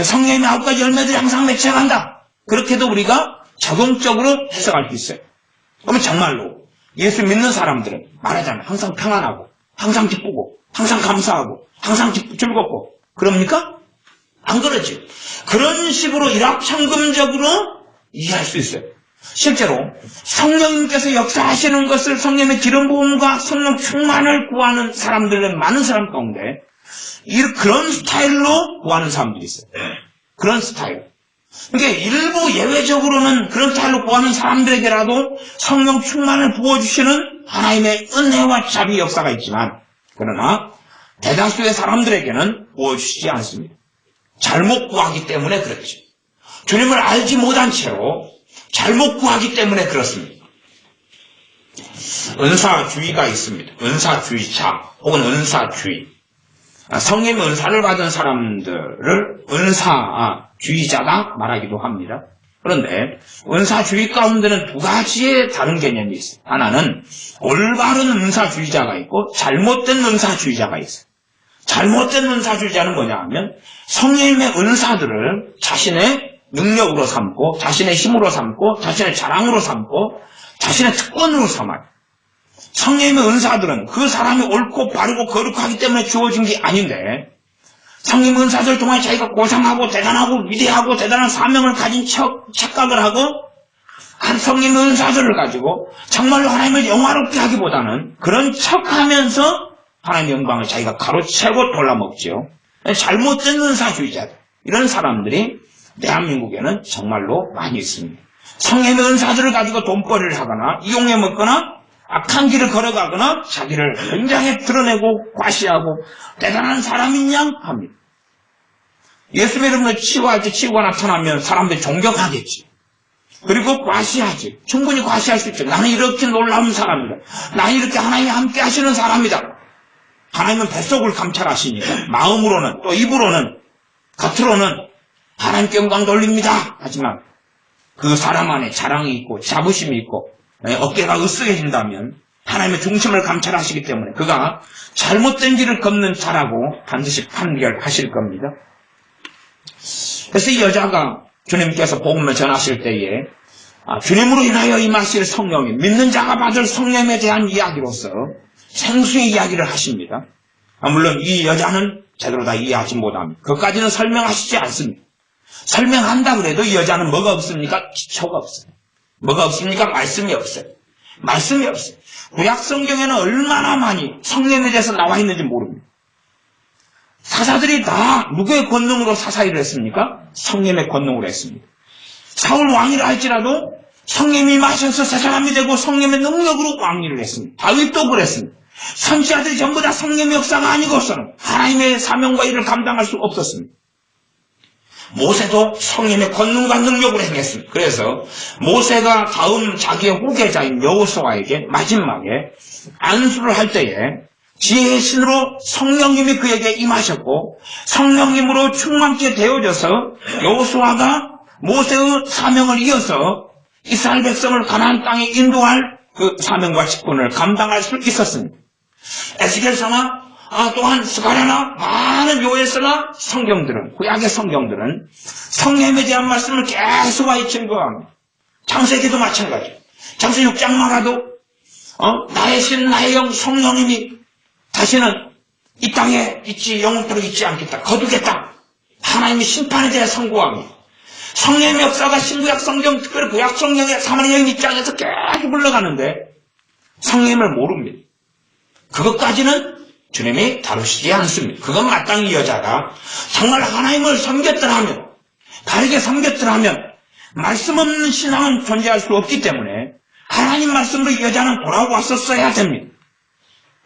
성령의 9가지 열매들이 항상 맺혀간다. 그렇게도 우리가 적용적으로 해석할 수 있어요. 그러면 정말로 예수 믿는 사람들은 말하자면 항상 평안하고 항상 기쁘고 항상 감사하고 항상 즐겁고 그럽니까? 안 그러지. 그런 식으로 일확천금적으로 이해할 수 있어요. 실제로 성령님께서 역사하시는 것을 성령의 기름 부음과 성령 충만을 구하는 사람들은 많은 사람 가운데 그런 스타일로 구하는 사람들이 있어요. 그런 스타일. 그러니까 일부 예외적으로는 그런 스타일로 구하는 사람들에게라도 성령 충만을 부어주시는 하나님의 은혜와 자비 역사가 있지만 그러나 대다수의 사람들에게는 부어주시지 않습니다. 잘못 구하기 때문에 그렇죠. 주님을 알지 못한 채로 잘못 구하기 때문에 그렇습니다. 은사주의가 있습니다. 은사주의자 혹은 은사주의. 성령 은사를 받은 사람들을 은사주의자다 말하기도 합니다. 그런데 은사주의 가운데는 두 가지의 다른 개념이 있어요. 하나는 올바른 은사주의자가 있고 잘못된 은사주의자가 있어요. 잘못된 은사주의자는 뭐냐 하면 성령님의 은사들을 자신의 능력으로 삼고 자신의 힘으로 삼고 자신의 자랑으로 삼고 자신의 특권으로 삼아요. 성령님의 은사들은 그 사람이 옳고 바르고 거룩하기 때문에 주어진 게 아닌데 성령 은사들을 통해 자기가 고상하고 대단하고 위대하고 대단한 사명을 가진 착각을 하고 한 성령 은사들을 가지고 정말로 하나님을 영화롭게 하기보다는 그런 척하면서 하나님의 영광을 자기가 가로채고 돌아먹죠. 잘못된 은사주의자들 이런 사람들이 대한민국에는 정말로 많이 있습니다. 성령의 은사들을 가지고 돈벌이를 하거나 이용해 먹거나 악한 길을 걸어가거나 자기를 굉장히 드러내고 과시하고 대단한 사람인 양 합니다. 예수 이름으로 치유할 때 치유가 나타나면 사람들이 존경하겠지. 그리고 과시하지. 충분히 과시할 수 있죠. 나는 이렇게 놀라운 사람이다. 나는 이렇게 하나님이 함께 하시는 사람이다. 하나님은 뱃속을 감찰하시니까 마음으로는 또 입으로는 겉으로는 하나님께 영광 돌립니다. 하지만 그 사람 안에 자랑이 있고 자부심이 있고 어깨가 으쓱해진다면 하나님의 중심을 감찰하시기 때문에 그가 잘못된 길을 걷는 자라고 반드시 판결하실 겁니다. 그래서 이 여자가 주님께서 복음을 전하실 때에 주님으로 인하여 임하실 성령이 믿는 자가 받을 성령에 대한 이야기로서 생수의 이야기를 하십니다. 물론 이 여자는 제대로 다 이해하지 못합니다. 그것까지는 설명하시지 않습니다. 설명한다 그래도 이 여자는 뭐가 없습니까? 기초가 없어요. 뭐가 없습니까? 말씀이 없어요. 말씀이 없어요. 구약 성경에는 얼마나 많이 성령에 대해서 나와 있는지 모릅니다. 사사들이 다 누구의 권능으로 사사일을 했습니까? 성령의 권능으로 했습니다. 사울 왕이라 할지라도 성령이 임하셔서 새 사람이 되고 성령의 능력으로 왕위를 했습니다. 다윗도 그랬습니다. 선지자들이 전부 다 성령의 역사가 아니고서는 하나님의 사명과 일을 감당할 수 없었습니다. 모세도 성령의 권능과 능력으로 행했습니다. 그래서 모세가 다음 자기의 후계자인 여호수아에게 마지막에 안수를 할 때에 지혜의 신으로 성령님이 그에게 임하셨고 성령님으로 충만케 되어져서 여호수아가 모세의 사명을 이어서 이스라엘 백성을 가나안 땅에 인도할 그 사명과 직분을 감당할 수 있었습니다. 에스겔서나 또한 스가랴나 많은 요엘서나 성경들은 구약의 성경들은 성령에 대한 말씀을 계속하여 증거합니다. 창세기도 마찬가지. 창세기 6장만 가도 나의 신 나의 영 성령님이 다시는 이 땅에 있지 영원토록 있지 않겠다. 거두겠다. 하나님의 심판에 대해 선고합니다. 성령의 역사가 신구약 성경 특별히 구약 성경의 사마리아 여인 입장에서 계속 흘러가는데 성령을 모릅니다. 그것까지는 주님이 다루시지 않습니다. 그건 마땅히 여자가 정말 하나님을 섬겼더라면 다르게 섬겼더라면 말씀 없는 신앙은 존재할 수 없기 때문에 하나님 말씀으로 여자는 돌아왔었어야 됩니다.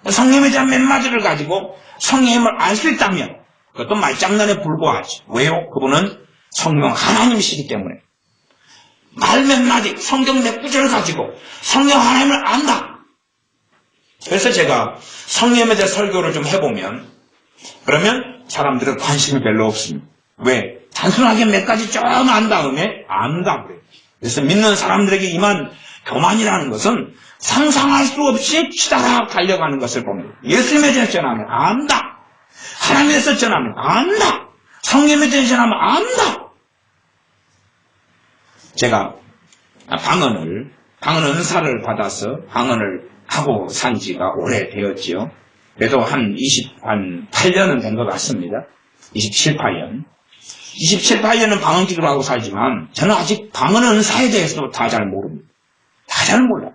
성령에 대한 몇 마디를 가지고 성령을 알 수 있다면 그것도 말장난에 불과하지. 왜요? 그분은 성령 하나님이시기 때문에 말 몇 마디 성경 몇 구절을 가지고 성령 하나님을 안다. 그래서 제가 성령에 대해 설교를 좀 해보면 그러면 사람들은 관심이 별로 없습니다. 왜? 단순하게 몇 가지 좀 안 다음에 안다 그래요. 그래서 믿는 사람들에게 임한 교만이라는 것은 상상할 수 없이 치다락 달려가는 것을 봅니다. 예수님에 대해서 전하면 안다. 하나님에 대해서 전하면 안다. 성령에 대해서 전하면 안다. 제가 방언 은사를 받아서 방언을 하고 산 지가 오래되었지요. 그래도 한 8년은 된 것 같습니다. 27, 8년. 27, 8년은 방언 기도를 하고 살지만 저는 아직 방언 은사에 대해서도 다 잘 모릅니다. 다 잘 몰라요.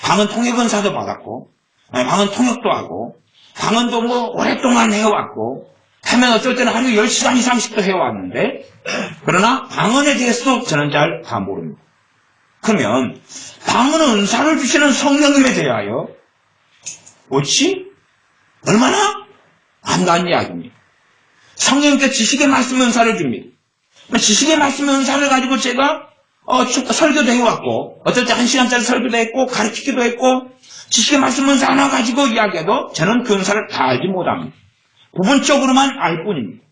방언 통역 은사도 받았고 방언 통역도 하고 방언도 오랫동안 해왔고 하면 어쩔 때는 하루 10시간 이상씩도 해왔는데 그러나 방언에 대해서도 저는 잘 다 모릅니다. 그러면 방언 은사를 주시는 성령님에 대하여 어찌 얼마나 안다는 이야기입니다. 성령님께 지식의 말씀 은사를 줍니다. 지식의 말씀 은사를 가지고 제가 설교도 해왔고 어떨 때 1시간짜리 설교도 했고 가르치기도 했고 지식의 말씀 은사 하나 가지고 이야기해도 저는 그 은사를 다 알지 못합니다. 부분적으로만 알 뿐입니다.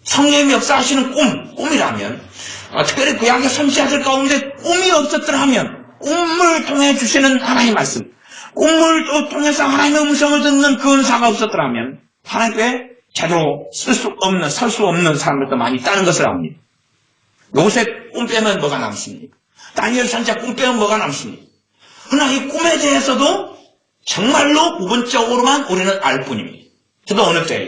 성령님이 역사하시는 꿈이라면 특별히 구약의 선지자들 가운데 꿈이 없었더라면 꿈을 통해 주시는 하나님의 말씀 꿈을 통해서 하나님의 음성을 듣는 그 은사가 없었더라면 하나님께 제대로 설 수 없는 사람들도 많이 있다는 것을 압니다. 요셉 꿈 빼면 뭐가 남습니까? 다니엘 선지자 꿈 빼면 뭐가 남습니까? 그러나 이 꿈에 대해서도 정말로 부분적으로만 우리는 알 뿐입니다. 저도 어느 때에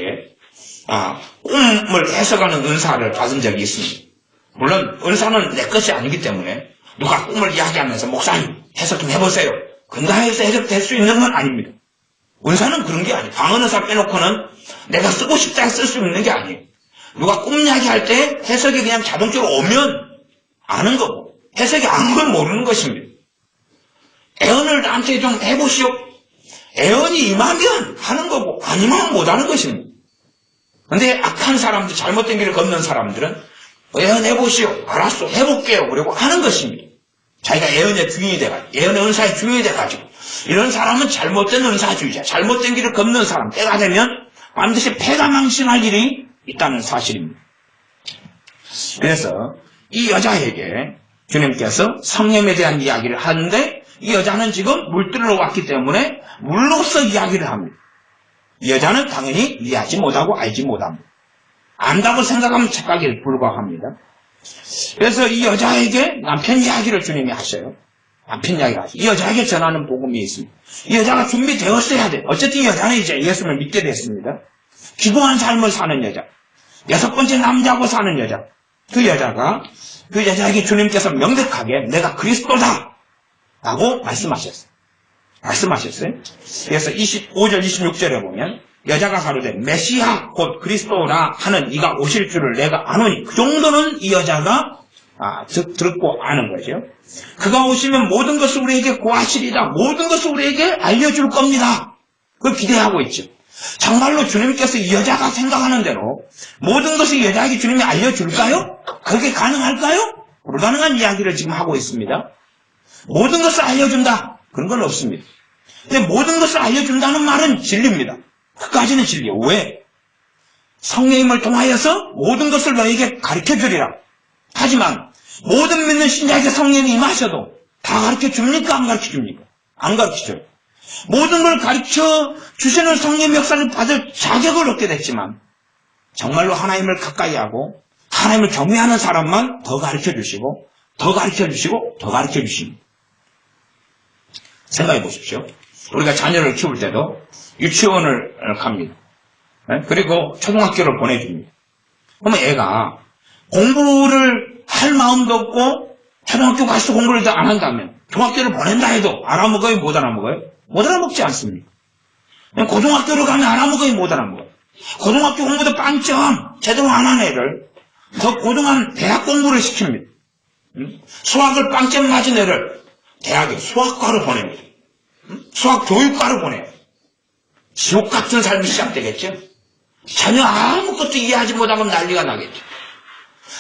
꿈을 해석하는 은사를 받은 적이 있습니다. 물론 은사는 내 것이 아니기 때문에 누가 꿈을 이야기하면서 목사님 해석 좀 해보세요. 근거해서 해석될 수 있는 건 아닙니다. 은사는 그런 게 아니에요. 방언 은사 빼놓고는 내가 쓰고 싶다 해서 쓸 수 있는 게 아니에요. 누가 꿈 이야기할 때 해석이 그냥 자동적으로 오면 아는 거고 해석이 안 오면 모르는 것입니다. 애언을 나한테 좀 해보시오. 애언이 임하면 하는 거고 아니면 못하는 것입니다. 그런데 악한 사람들, 잘못된 길을 걷는 사람들은 애언해보시오. 알았어, 해볼게요. 그러고 하는 것입니다. 자기가 애언의 주인이 돼가지고, 애언의 은사의 주인이 돼가지고, 이런 사람은 잘못된 은사주의자, 잘못된 길을 걷는 사람, 때가 되면 반드시 패가 망신할 일이 있다는 사실입니다. 그래서 이 여자에게 주님께서 성령에 대한 이야기를 하는데 이 여자는 지금 물들러 왔기 때문에 물로서 이야기를 합니다. 이 여자는 당연히 이해하지 못하고 알지 못합니다. 안다고 생각하면 착각에 불과합니다. 그래서 이 여자에게 남편 이야기를 주님이 하셔요. 남편 이야기를 하셔요. 이 여자에게 전하는 복음이 있습니다. 이 여자가 준비되었어야 돼. 어쨌든 이 여자는 이제 예수를 믿게 됐습니다. 기도한 삶을 사는 여자. 6번째 남자하고 사는 여자. 그 여자에게 주님께서 명백하게 내가 그리스도다 라고 말씀하셨어요. 그래서 25절 26절에 보면 여자가 가로되 메시아 곧 그리스도라 하는 이가 오실 줄을 내가 아노니, 그 정도는 이 여자가 듣고 아는 거죠. 그가 오시면 모든 것을 우리에게 고하시리라. 모든 것을 우리에게 알려줄 겁니다. 그걸 기대하고 있죠. 정말로 주님께서 이 여자가 생각하는 대로 모든 것을 이 여자에게 주님이 알려줄까요? 그게 가능할까요? 불가능한 이야기를 지금 하고 있습니다. 모든 것을 알려준다. 그런 건 없습니다. 근데 모든 것을 알려준다는 말은 진리입니다. 그까지는 진리예요. 왜? 성령님을 통하여서 모든 것을 너에게 가르쳐주리라. 하지만 모든 믿는 신자에게 성령이 임하셔도 다 가르쳐줍니까? 안 가르쳐줍니까? 안 가르쳐줘요. 모든 걸 가르쳐 주시는 성령의 역사를 받을 자격을 얻게 됐지만 정말로 하나님을 가까이 하고 하나님을 경외하는 사람만 더 가르쳐주시고 더 가르쳐주시고 더 가르쳐주십니다. 생각해 보십시오. 우리가 자녀를 키울 때도 유치원을 갑니다. 그리고 초등학교를 보내줍니다. 그러면 애가 공부를 할 마음도 없고 초등학교 가서 공부를 안 한다면 중학교를 보낸다 해도 알아먹어요? 못 알아먹어요? 못 알아먹지 않습니까? 고등학교를 가면 알아먹어요? 못 알아먹어요? 고등학교 공부도 빵점 제대로 안 한 애를 더 고등한 대학 공부를 시킵니다. 수학을 빵점 맞은 애를 대학에 수학과로 보냅니다. 수학 교육과로 보내요. 지옥 같은 삶이 시작되겠죠? 전혀 아무것도 이해하지 못하고 난리가 나겠죠.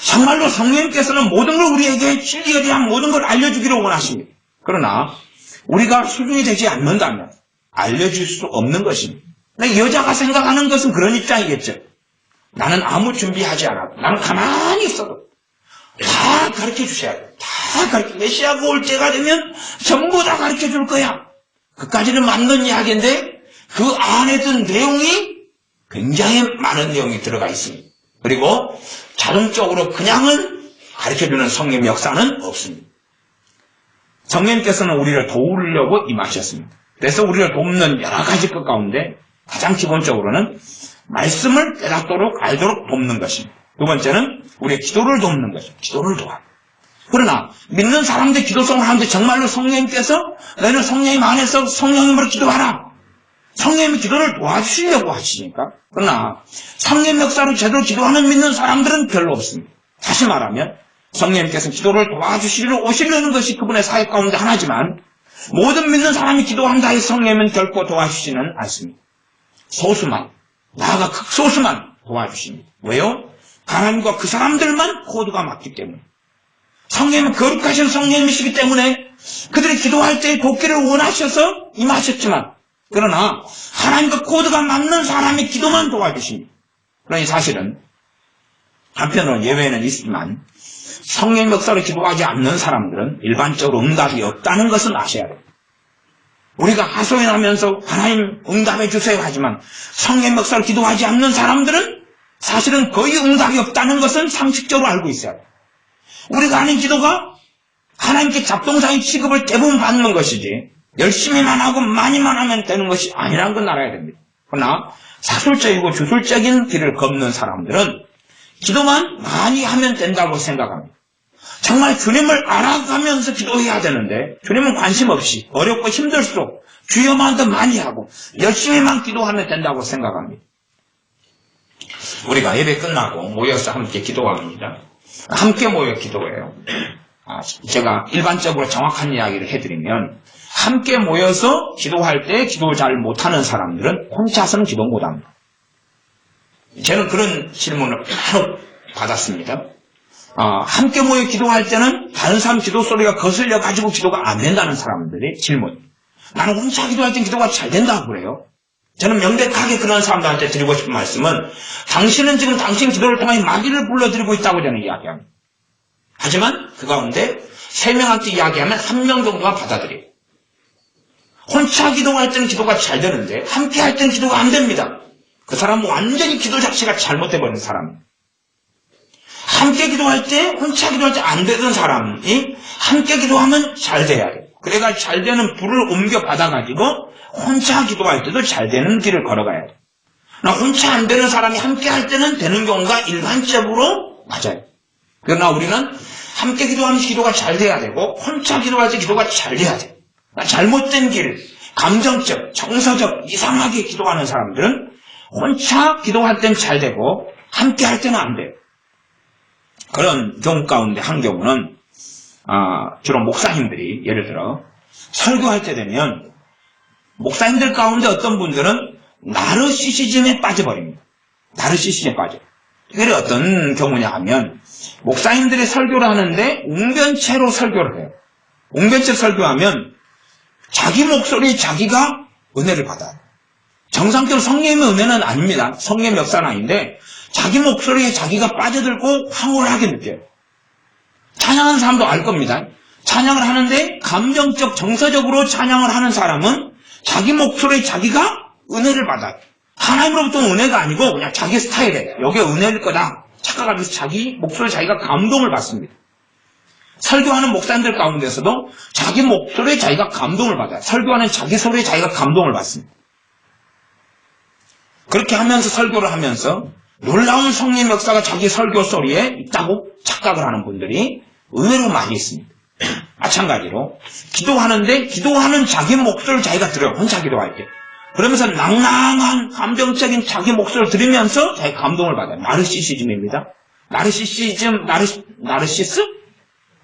정말로 성령님께서는 모든 걸 우리에게 진리에 대한 모든 걸 알려주기를 원하십니다. 그러나 우리가 수준이 되지 않는다면 알려줄 수 없는 것입니다. 이 여자가 생각하는 것은 그런 입장이겠죠. 나는 아무 준비하지 않아도 나는 가만히 있어도 다 가르쳐 주셔야 돼. 다 가르쳐. 메시아가 올 때가 되면 전부 다 가르쳐 줄 거야. 그까지는 맞는 이야기인데 그 안에 든 내용이 굉장히 많은 내용이 들어가 있습니다. 그리고 자동적으로 그냥은 가르쳐주는 성령의 역사는 없습니다. 성령님께서는 우리를 도우려고 임하셨습니다. 그래서 우리를 돕는 여러 가지 것 가운데 가장 기본적으로는 말씀을 깨닫도록 알도록 돕는 것입니다. 두 번째는 우리의 기도를 돕는 것입니다. 기도를 도와. 그러나 믿는 사람들 기도성을 하는데 정말로 성령님께서 너희는 성령님 안에서 성령님으로 기도하라. 성령님이 기도를 도와주시려고 하시니까. 그러나 성령 역사로 제대로 기도하는 믿는 사람들은 별로 없습니다. 다시 말하면 성령님께서는 기도를 도와주시려 오시려는 것이 그분의 사역 가운데 하나지만 모든 믿는 사람이 기도한다 해서 성령님은 결코 도와주시지는 않습니다. 소수만, 나아가 극소수만 도와주십니다. 왜요? 하나님과 그 사람들만 코드가 맞기 때문에. 성령님은 거룩하신 성령님이시기 때문에 그들이 기도할 때 돕기를 원하셔서 임하셨지만 그러나 하나님과 코드가 맞는 사람의 기도만 도와주십니다. 그러니 사실은 한편으로는 예외는 있지만 성령 역사로 기도하지 않는 사람들은 일반적으로 응답이 없다는 것을 아셔야 됩니다. 우리가 하소연하면서 하나님 응답해 주세요 하지만 성령 역사로 기도하지 않는 사람들은 사실은 거의 응답이 없다는 것은 상식적으로 알고 있어야 돼요. 우리가 하는 기도가 하나님께 잡동사니 취급을 대부분 받는 것이지 열심히만 하고 많이만 하면 되는 것이 아니라는 건 알아야 됩니다. 그러나 사술적이고 주술적인 길을 걷는 사람들은 기도만 많이 하면 된다고 생각합니다. 정말 주님을 알아가면서 기도해야 되는데 주님은 관심 없이 어렵고 힘들수록 주여만 더 많이 하고 열심히만 기도하면 된다고 생각합니다. 우리가 예배 끝나고 모여서 함께 기도합니다. 함께 모여 기도해요. 제가 일반적으로 정확한 이야기를 해드리면 함께 모여서 기도할 때 기도 잘 못하는 사람들은 혼자서는 기도 못합니다. 저는 그런 질문을 바로 받았습니다. 함께 모여 기도할 때는 다른 사람 기도 소리가 거슬려 가지고 기도가 안 된다는 사람들의 질문. 나는 혼자 기도할 때 기도가 잘 된다고 그래요. 저는 명백하게 그런 사람들한테 드리고 싶은 말씀은 당신은 지금 당신 기도를 통해 마귀를 불러드리고 있다고 저는 이야기합니다. 하지만 그 가운데 3명한테 이야기하면 1명 정도가 받아들여요. 혼자 기도할 때는 기도가 잘 되는데 함께 할 때는 기도가 안 됩니다. 그 사람은 완전히 기도 자체가 잘못돼버린 사람입니다. 함께 기도할 때, 혼자 기도할 때 안 되던 사람이 함께 기도하면 잘 돼야 돼. 그래가 잘 되는 불을 옮겨 받아가지고 혼자 기도할 때도 잘 되는 길을 걸어가야 돼. 혼자 안 되는 사람이 함께 할 때는 되는 경우가 일반적으로 맞아요. 그러나 우리는 함께 기도하면 기도가 잘 돼야 되고 혼자 기도할 때 기도가 잘 돼야 돼. 잘못된 길, 감정적, 정서적, 이상하게 기도하는 사람들은 혼자 기도할 땐 잘 되고 함께 할 때는 안 돼요. 그런 경우 가운데 한 경우는 주로 목사님들이 예를 들어 설교할 때 되면 목사님들 가운데 어떤 분들은 나르시시즘에 빠져버립니다. 나르시시즘에 빠져. 이게 어떤 경우냐 하면 목사님들이 설교를 하는데 웅변체로 설교를 해요. 웅변체 설교하면 자기 목소리에 자기가 은혜를 받아요. 정상적으로 성령의 은혜는 아닙니다. 성령의 역사는 아닌데 자기 목소리에 자기가 빠져들고 황홀하게 느껴요. 찬양하는 사람도 알 겁니다. 찬양을 하는데 감정적, 정서적으로 찬양을 하는 사람은 자기 목소리에 자기가 은혜를 받아요. 하나님으로부터는 은혜가 아니고 그냥 자기 스타일이에요. 여기에 은혜일 거다 착각하면서 자기 목소리에 자기가 감동을 받습니다. 설교하는 목사님들 가운데서도 자기 목소리에 자기가 감동을 받아요. 설교하는 자기 소리에 자기가 감동을 받습니다. 그렇게 하면서 설교를 하면서 놀라운 성령 역사가 자기 설교 소리에 있다고 착각을 하는 분들이 의외로 많이 있습니다. 마찬가지로 기도하는데 기도하는 자기 목소리를 자기가 들어요. 혼자 기도할 때. 그러면서 낭낭한 감정적인 자기 목소리를 들으면서 자기 감동을 받아요. 나르시시즘입니다. 나르시스?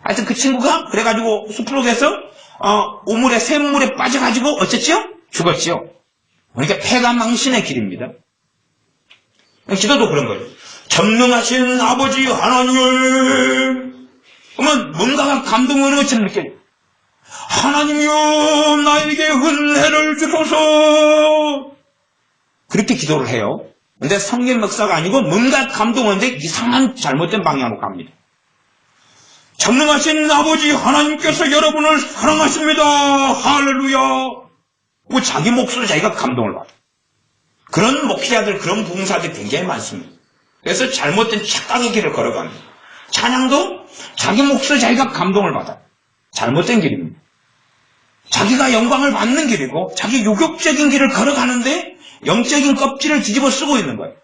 하여튼 그 친구가 그래가지고 숲속에서 우물에 샘물에 빠져가지고 어쨌지요? 죽었지요. 그러니까 패가망신의 길입니다. 기도도 그런 거예요. 전능하신 아버지 하나님을 그러면 뭔가가 감동을 어처럼 느껴요. 하나님이여 나에게 은혜를 주소서. 그렇게 기도를 해요. 근데 성경 역사가 아니고 뭔가 감동하는데 이상한 잘못된 방향으로 갑니다. 전능하신 아버지 하나님께서 여러분을 사랑하십니다. 할렐루야. 그 자기 목소리 자기가 감동을 받아요. 그런 목회자들, 그런 부흥사들 굉장히 많습니다. 그래서 잘못된 착각의 길을 걸어갑니다. 찬양도 자기 목소리 자기가 감동을 받아요. 잘못된 길입니다. 자기가 영광을 받는 길이고 자기 유격적인 길을 걸어가는데 영적인 껍질을 뒤집어 쓰고 있는 거예요.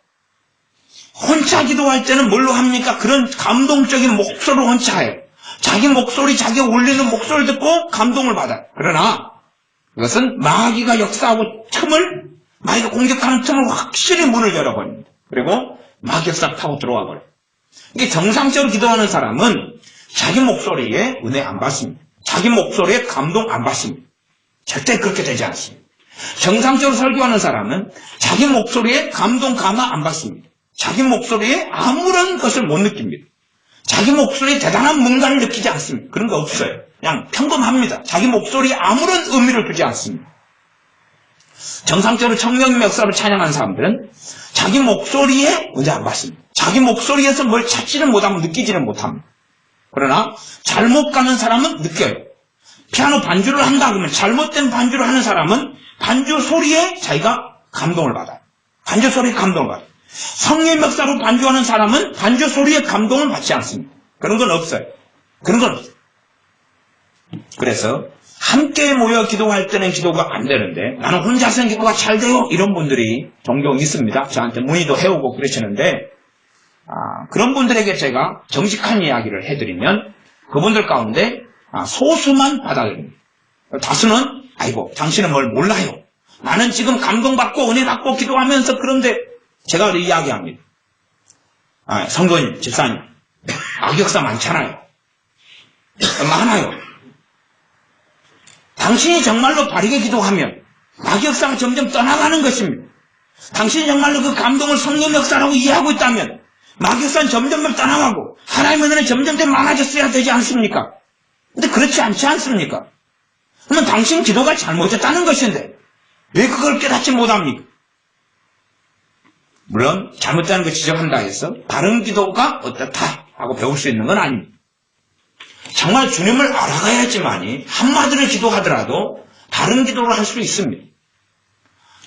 혼자 기도할 때는 뭘로 합니까? 그런 감동적인 목소리로 혼자 해요. 자기 목소리, 자기가 울리는 목소리를 듣고 감동을 받아요. 그러나 이것은 마귀가 역사하고 마귀가 공격하는 틈을 확실히 문을 열어버립니다. 그리고 마귀 역사가 타고 들어와 버려요. 이게 정상적으로 기도하는 사람은 자기 목소리에 은혜 안 받습니다. 자기 목소리에 감동 안 받습니다. 절대 그렇게 되지 않습니다. 정상적으로 설교하는 사람은 자기 목소리에 감동 감화 안 받습니다. 자기 목소리에 아무런 것을 못 느낍니다. 자기 목소리에 대단한 뭔가를 느끼지 않습니다. 그런 거 없어요. 그냥 평범합니다. 자기 목소리에 아무런 의미를 두지 않습니다. 정상적으로 성령의 역사로 찬양하는 사람들은 자기 목소리에 은혜 안 받습니다. 자기 목소리에서 뭘 찾지는 못하고 느끼지는 못합니다. 그러나 잘못 가는 사람은 느껴요. 피아노 반주를 한다 그러면 잘못된 반주를 하는 사람은 반주 소리에 자기가 감동을 받아요. 반주 소리에 감동을 받아요. 성령 역사로 반주하는 사람은 반주 소리에 감동을 받지 않습니다. 그런 건 없어요. 그런 건 없어요. 그래서 함께 모여 기도할 때는 기도가 안 되는데 나는 혼자서는 기도가 잘 돼요. 이런 분들이 종종 있습니다. 저한테 문의도 해오고 그러시는데 그런 분들에게 제가 정직한 이야기를 해드리면 그분들 가운데 소수만 받아들입니다. 다수는 아이고 당신은 뭘 몰라요. 나는 지금 감동받고 은혜 받고 기도하면서 그런데 제가 이야기합니다. 성도님, 집사님 악역사 많잖아요. 많아요. 당신이 정말로 바르게 기도하면 악역사가 점점 떠나가는 것입니다. 당신이 정말로 그 감동을 성령 역사라고 이해하고 있다면 악역사는 점점 떠나가고 하나님의 은혜는 점점 더 많아졌어야 되지 않습니까? 근데 그렇지 않지 않습니까? 그러면 당신 기도가 잘못됐다는 것인데 왜 그걸 깨닫지 못합니까? 물론 잘못된 거 지적한다 해서 바른 기도가 어떻다 하고 배울 수 있는 건 아닙니다. 정말 주님을 알아가야지만이 한마디를 기도하더라도 바른 기도를 할 수 있습니다.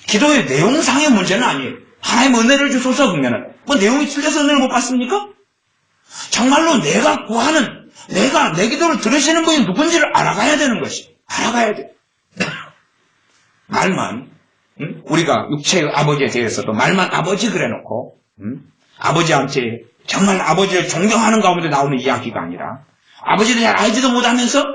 기도의 내용상의 문제는 아니에요. 하나님 은혜를 주소서 그러면 뭐 내용이 틀려서 은혜를 못 받습니까? 정말로 내가 구하는, 내 기도를 들으시는 분이 누군지를 알아가야 되는 것이. 알아가야 돼. 말만, 우리가 육체의 아버지에 대해서도 말만 아버지 그래놓고, 아버지한테 정말 아버지를 존경하는 가운데 나오는 이야기가 아니라, 아버지를 잘 알지도 못하면서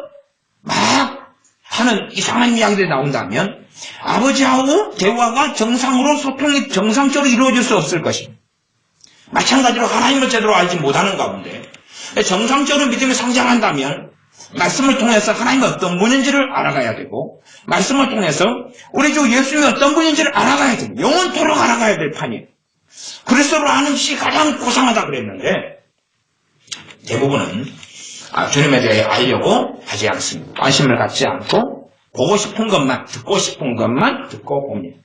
막 하는 이상한 이야기들이 나온다면, 아버지하고 대화가 정상으로 소통이 정상적으로 이루어질 수 없을 것입니다. 마찬가지로 하나님을 제대로 알지 못하는 가운데 정상적으로 믿음이 성장한다면 말씀을 통해서 하나님이 어떤 분인지를 알아가야 되고, 말씀을 통해서 우리 주 예수님이 어떤 분인지를 알아가야 됩니다. 영원토록 알아가야 될 판이에요. 그리스도를 아는 것이 가장 고상하다 그랬는데 대부분은 주님에 대해 알려고 하지 않습니다. 관심을 갖지 않고 보고 싶은 것만, 듣고 싶은 것만 듣고 봅니다.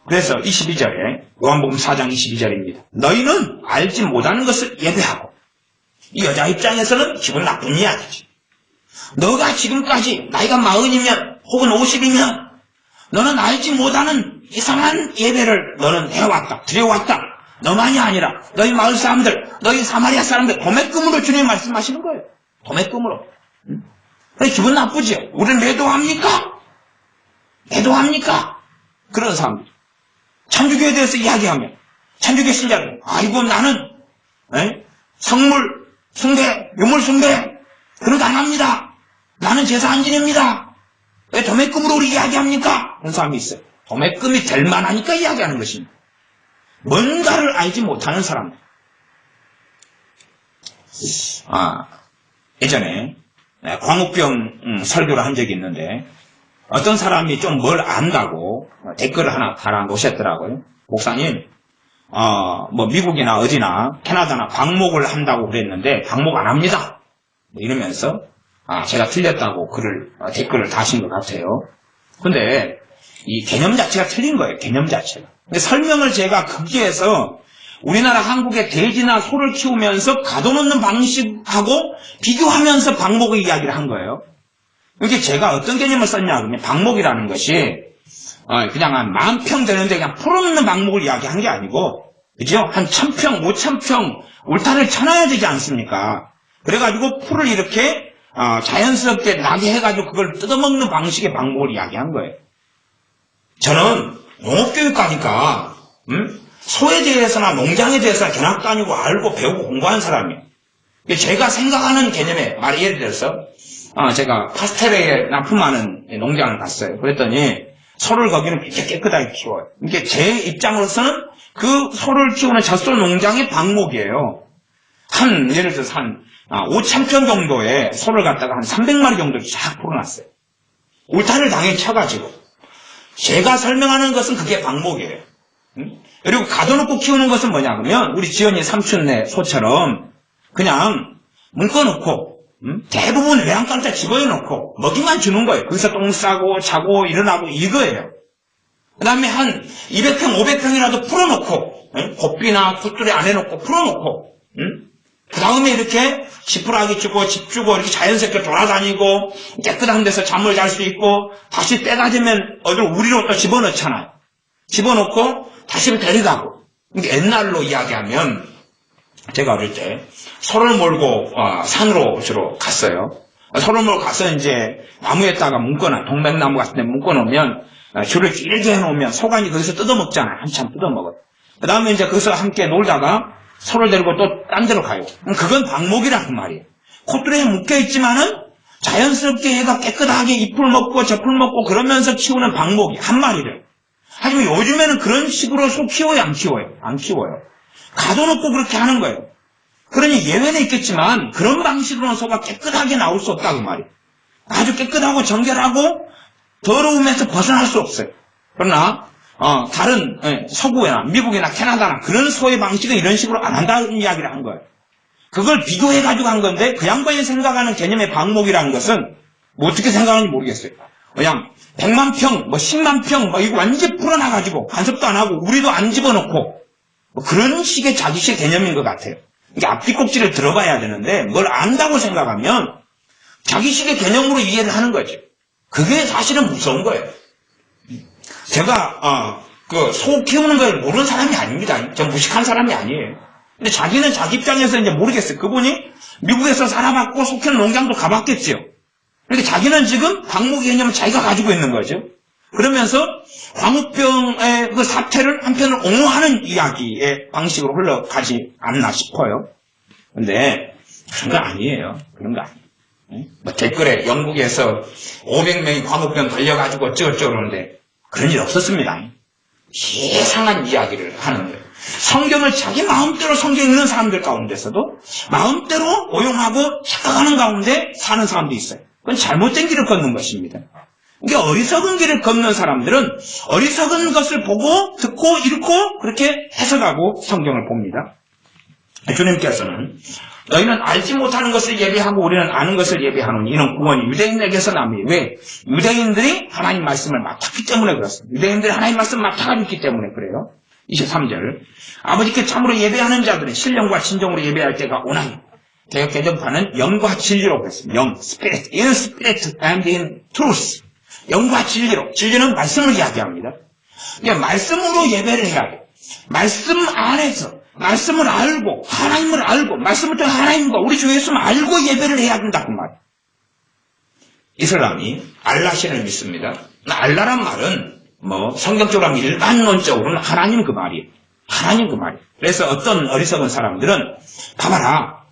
그래서 22절에 요한복음 4장 22절입니다. 너희는 알지 못하는 것을 예배하고, 이 여자 입장에서는 기분 나쁜 이야기지. 너가 지금까지 나이가 40이면 혹은 50이면 너는 알지 못하는 이상한 예배를 너는 해왔다, 드려왔다. 너만이 아니라 너희 마을 사람들, 너희 사마리아 사람들 도매금으로 주님이 말씀하시는 거예요. 도매금으로. 기분 나쁘죠. 우리는 매도합니까? 매도합니까? 그런 사람들. 천주교에 대해서 이야기하면 천주교 신자들, 아이고 나는 성물 숭배, 유물 숭배 그런 거 안 합니다. 나는 제사 안 지냅니다. 왜 도매금으로 우리 이야기합니까? 그런 사람이 있어요. 도매금이 될 만하니까 이야기하는 것입니다. 뭔가를 알지 못하는 사람들. 예전에 광우병 설교를 한 적이 있는데 어떤 사람이 좀 뭘 안다고 댓글을 하나 달아놓으셨더라고요. 목사님, 미국이나 어디나 캐나다나 방목을 한다고 그랬는데 방목 안 합니다. 이러면서 제가 틀렸다고 댓글을 다신 것 같아요. 근데 이 개념 자체가 틀린 거예요. 개념 자체가. 근데 설명을 제가 거기에서 우리나라 한국의 돼지나 소를 키우면서 가둬놓는 방식하고 비교하면서 방목의 이야기를 한 거예요. 이게 제가 어떤 개념을 썼냐 그러면 방목이라는 것이 그냥 한 10,000평 되는데 그냥 풀어놓는 방목을 이야기한 게 아니고, 그죠? 한 1,000평, 5,000평 울타리를 쳐놔야 되지 않습니까? 그래가지고 풀을 이렇게 자연스럽게 나게 해가지고 그걸 뜯어먹는 방식의 방목을 이야기한 거예요. 저는 농업교육과니까 소에 대해서나 농장에 대해서나 견학도 아니고 알고 배우고 공부한 사람이에요. 제가 생각하는 개념에 예를 들어서 제가 파스텔에 납품하는 농장을 갔어요. 그랬더니 소를 거기는 굉장히 깨끗하게 키워요. 이게 제 입장으로서는 그 소를 키우는 젖소 농장의 방목이에요. 예를 들어서 한 5,000평 정도의 소를 갖다가 한 300마리 정도를 쫙 풀어놨어요. 울타리를 당연히 쳐가지고. 제가 설명하는 것은 그게 방목이에요. 그리고 가둬놓고 키우는 것은 뭐냐 그러면 우리 지연이 삼촌네 소처럼 그냥 묶어놓고 대부분 외양간에다 집어넣고 먹이만 주는 거예요. 거기서 똥 싸고 자고 일어나고 이거예요. 그 다음에 한 200평, 500평이라도 풀어놓고 곱비나 굿돌이 안 해놓고 풀어놓고 그 다음에 이렇게 지푸라기 주고 집 주고 이렇게 자연스럽게 돌아다니고 깨끗한 데서 잠을 잘 수 있고 다시 때가 되면 어디 우리로 또 집어넣잖아요. 집어넣고 다시 데려가고. 옛날로 이야기하면 제가 어릴 때 소를 몰고 산으로 주로 갔어요. 소를 몰고 가서 이제 나무에다가 묶거나 동백나무 같은 데 묶어놓으면 줄을 길게 해놓으면 소가 거기서 뜯어먹잖아요. 한참 뜯어먹어요. 그 다음에 이제 거기서 함께 놀다가 소를 데리고 또 딴 데로 가요. 그건 방목이라는 말이에요. 콧뚜레에 묶여있지만은 자연스럽게 얘가 깨끗하게 잎을 먹고 젖을 먹고 그러면서 키우는 방목이 한 마리를. 하지만 요즘에는 그런 식으로 소 키워요? 안 키워요? 안 키워요. 가둬놓고 그렇게 하는 거예요. 그러니 예외는 있겠지만 그런 방식으로는 소가 깨끗하게 나올 수 없다고 말이에요. 아주 깨끗하고 정결하고 더러움에서 벗어날 수 없어요. 그러나 다른 서구나 미국이나 캐나다나 그런 소의 방식은 이런 식으로 안 한다는 이야기를 한 거예요. 그걸 비교해가지고 한 건데 그 양반이 생각하는 개념의 방목이라는 것은 어떻게 생각하는지 모르겠어요. 그냥 100만 평, 10만 평 이거 완전히 풀어놔가지고 간섭도 안 하고 우리도 안 집어넣고 그런 식의 자기식 개념인 것 같아요. 이게 앞뒤 꼭지를 들어봐야 되는데 뭘 안다고 생각하면 자기식의 개념으로 이해를 하는 거죠. 그게 사실은 무서운 거예요. 제가 소 키우는 걸 모르는 사람이 아닙니다. 전 무식한 사람이 아니에요. 근데 자기는 자기 입장에서 이제 모르겠어요. 그분이 미국에서 살아봤고 속현 농장도 가봤겠죠. 그러니까 자기는 지금 광목 개념을 자기가 가지고 있는 거죠. 그러면서 광우병의 그 사태를 한편으로 옹호하는 이야기의 방식으로 흘러가지 않나 싶어요. 근데 그런 거 아니에요. 그런 거 아니에요. 뭐 댓글에 영국에서 500명이 광우병 걸려가지고 어쩌고저쩌고 그러는데 그런 일 없었습니다. 이상한 이야기를 하는 거예요. 성경을 자기 마음대로 성경 읽는 사람들 가운데서도 마음대로 오용하고 착각하는 가운데 사는 사람도 있어요. 그건 잘못된 길을 걷는 것입니다. 이게 어리석은 길을 걷는 사람들은 어리석은 것을 보고 듣고 읽고 그렇게 해석하고 성경을 봅니다. 주님께서는 너희는 알지 못하는 것을 예배하고 우리는 아는 것을 예배하노니 이는 구원이 유대인에게서 남이. 왜? 유대인들이 하나님 말씀을 맡았기 때문에 그렇습니다. 유대인들이 하나님 말씀을 맡아가지고 있기 때문에 그래요. 23절 아버지께 참으로 예배하는 자들은 신령과 진정으로 예배할 때가 오나니. 개역 개정판은 영과 진리로 그랬습니다. 영, spirit, in spirit and in truth. 영과 진리로. 진리는 말씀을 이야기합니다. 그러니까 말씀으로 예배를 해야 돼요. 말씀 안에서 말씀을 알고 하나님을 알고 말씀을 통해 하나님과 우리 주 예수를 알고 예배를 해야 된다 그 말이에요. 이슬람이 알라신을 믿습니다. 알라란 말은 성경적으로 하면 일반론적으로는 하나님 그 말이에요. 하나님 그 말이에요. 그래서 어떤 어리석은 사람들은 봐봐라.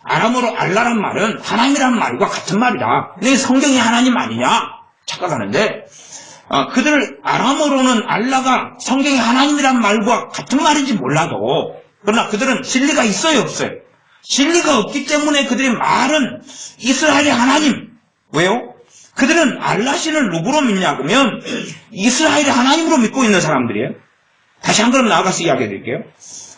아람어로 알라란 말은 하나님이란 말과 같은 말이다. 근데 성경이 하나님 아니냐 착각하는데 그들 아람어로는 알라가 성경의 하나님이란 말과 같은 말인지 몰라도 그러나 그들은 진리가 있어요 없어요? 진리가 없기 때문에 그들의 말은 이스라엘의 하나님. 왜요? 그들은 알라신을 누구로 믿냐 그러면 이스라엘의 하나님으로 믿고 있는 사람들이에요. 다시 한 걸음 나아가서 이야기해 드릴게요.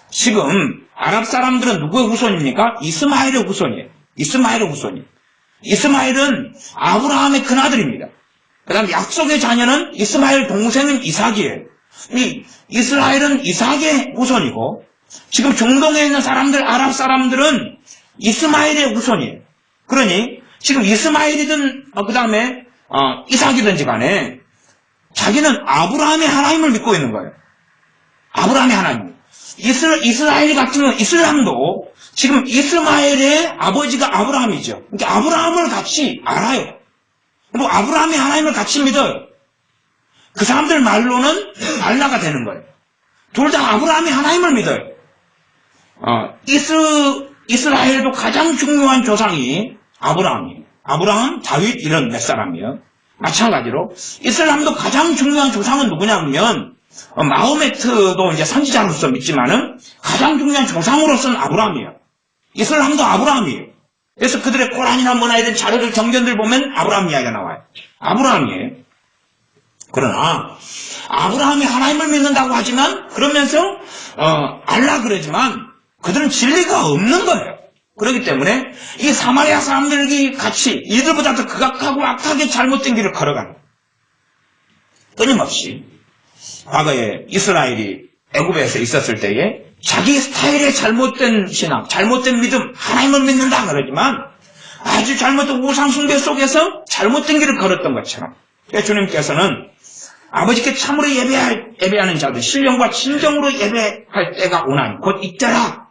지금 아랍 사람들은 누구의 후손입니까? 이스마엘의 후손이에요. 이스마엘의 후손이에요. 이스마엘은 아브라함의 큰아들입니다. 그 다음 약속의 자녀는 이스마엘 동생은 이삭이에요. 이 이스라엘은 이삭의 후손이고 지금 중동에 있는 사람들 아랍 사람들은 이스마엘의 후손이에요. 그러니 지금 이스마엘이든 그 다음에 이삭이든지 간에 자기는 아브라함의 하나님을 믿고 있는 거예요. 아브라함의 하나님. 이스라엘 같은 이슬람도 지금 이스마엘의 아버지가 아브라함이죠. 그러니까 아브라함을 같이 알아요. 그리고 아브라함의 하나님을 같이 믿어요. 그 사람들 말로는 알라가 되는 거예요. 둘 다 아브라함의 하나님을 믿어요. 이스라엘도 가장 중요한 조상이 아브라함이에요. 아브라함, 다윗 이런 몇 사람이에요. 마찬가지로 이슬람도 가장 중요한 조상은 누구냐면 마호메트도 이제 선지자로서 믿지만은 가장 중요한 조상으로서는 아브라함이에요. 이슬람도 아브라함이에요. 그래서 그들의 코란이나 뭐나 이런 자료들 정견들 보면 아브라함 이야기가 나와요. 아브라함이에요. 그러나 아브라함이 하나님을 믿는다고 하지만 그러면서 알라 그러지만 그들은 진리가 없는 거예요. 그렇기 때문에 이 사마리아 사람들이 같이 이들보다 더 극악하고 악하게 잘못된 길을 걸어가는 거예요. 끊임없이 과거에 이스라엘이 애굽에서 있었을 때에 자기 스타일의 잘못된 신앙, 잘못된 믿음, 하나님을 믿는다 그러지만 아주 잘못된 우상숭배 속에서 잘못된 길을 걸었던 것처럼 주님께서는 아버지께 참으로 예배하는 자들 신령과 진정으로 예배할 때가 오나니 곧 이때라.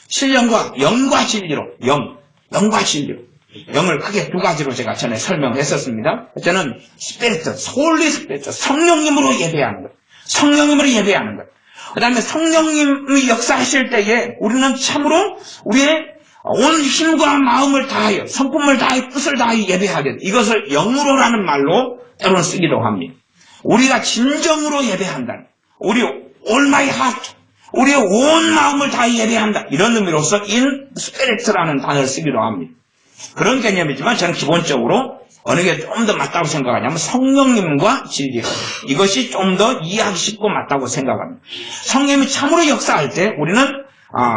신령과 영과 진리로 영과 진리로 영을 크게 두 가지로 제가 전에 설명했었습니다. 저는 스피리트, 홀리 스피리트, 성령님으로 예배하는 것. 성령님으로 예배하는 것. 그 다음에 성령님이 역사하실 때에 우리는 참으로 우리의 온 힘과 마음을 다하여 성품을 다하여 뜻을 다하여 예배하게 돼. 이것을 영으로라는 말로 때로는 쓰기도 합니다. 우리가 진정으로 예배한다. 우리 all my heart, 우리의 온 마음을 다하여 예배한다. 이런 의미로서 in spirit라는 단어를 쓰기도 합니다. 그런 개념이지만 저는 기본적으로 어느 게 좀 더 맞다고 생각하냐면 성령님과 진리. 이것이 좀 더 이해하기 쉽고 맞다고 생각합니다. 성령님이 참으로 역사할 때 우리는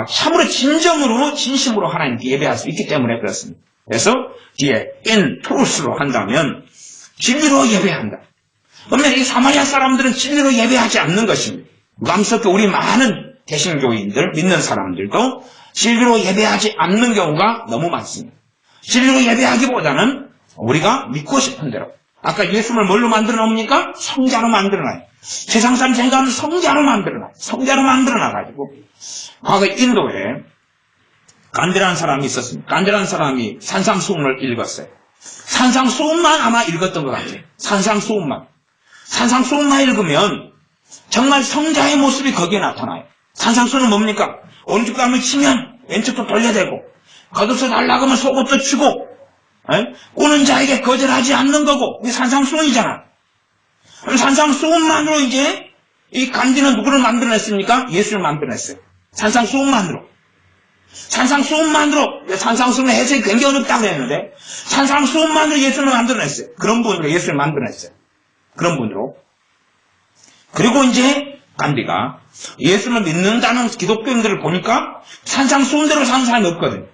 참으로 진정으로 진심으로 하나님께 예배할 수 있기 때문에 그렇습니다. 그래서 뒤에 in truth로 한다면 진리로 예배한다. 그러면 이 사마리아 사람들은 진리로 예배하지 않는 것입니다. 무감스럽게 우리 많은 개신교인들, 믿는 사람들도 진리로 예배하지 않는 경우가 너무 많습니다. 진리로 예배하기보다는 우리가 믿고 싶은 대로 아까 예수님을 뭘로 만들어 놓습니까? 성자로 만들어 놔요. 세상 사람 생각하는 성자로 만들어 놔요. 성자로 만들어 놔가지고. 과거 인도에 간디라는 사람이 있었습니다. 간디라는 사람이 산상수훈을 읽었어요. 산상수훈만 아마 읽었던 것 같아요. 산상수훈만. 산상수훈만 읽으면 정말 성자의 모습이 거기에 나타나요. 산상수훈은 뭡니까? 오른쪽 감을 치면 왼쪽도 돌려대고, 겉옷을 달라고 하면 속옷도 치고, 꾸는 자에게 거절하지 않는 거고, 이게 산상수훈이잖아. 그럼 산상수훈만으로 이제 이 간디는 누구를 만들어냈습니까? 예수를 만들어냈어요. 산상수훈만으로. 산상수훈만으로, 산상수훈의 해석이 굉장히 어렵다고 했는데, 산상수훈만으로 예수를 만들어냈어요. 그런 분으로 예수를 만들어냈어요. 그런 분으로. 그리고 이제 간디가 예수를 믿는다는 기독교인들을 보니까 산상수훈대로 사는 사람이 없거든요.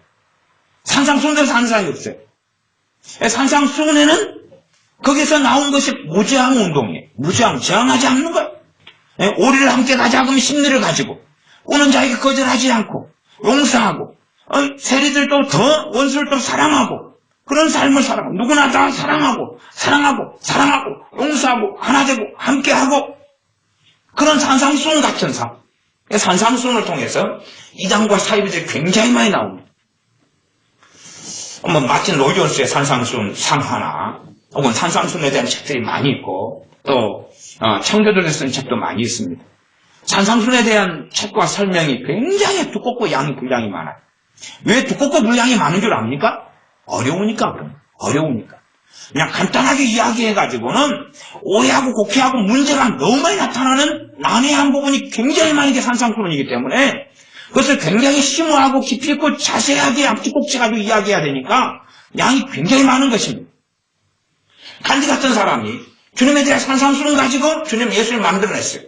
산상수훈대로 사는 사람이 없어요. 산상수훈에는 거기서 나온 것이 무저항 운동이에요. 무저항, 저항하지 않는 거예요. 오리를 함께 가자 하면 심리를 가지고, 오는 자에게 거절하지 않고, 용서하고, 세리들도 더 원수를 또 사랑하고, 그런 삶을 살아가고, 누구나 다 사랑하고, 용서하고, 하나 되고, 함께하고, 그런 산상수훈 같은 삶. 산상수훈을 통해서 이단과 사이비들이 굉장히 많이 나옵니다. 마틴 로이존스의 산상수훈 상하나, 혹은 산상수훈에 대한 책들이 많이 있고, 또 청교도에서 쓴 책도 많이 있습니다. 산상수훈에 대한 책과 설명이 굉장히 두껍고 양이 분량이 많아요. 왜 두껍고 분량이 많은 줄 압니까? 어려우니까. 그냥 간단하게 이야기해가지고는 오해하고 곡해하고 문제가 너무 많이 나타나는 난해한 부분이 굉장히 많은 게 산상수훈이기 때문에 그것을 굉장히 심오하고 깊이 있고 자세하게 앞뒤꼭지가지고 이야기해야 되니까 양이 굉장히 많은 것입니다. 간디 같은 사람이 주님에 대한 산상수훈 가지고 주님 예수를 만들어냈어요.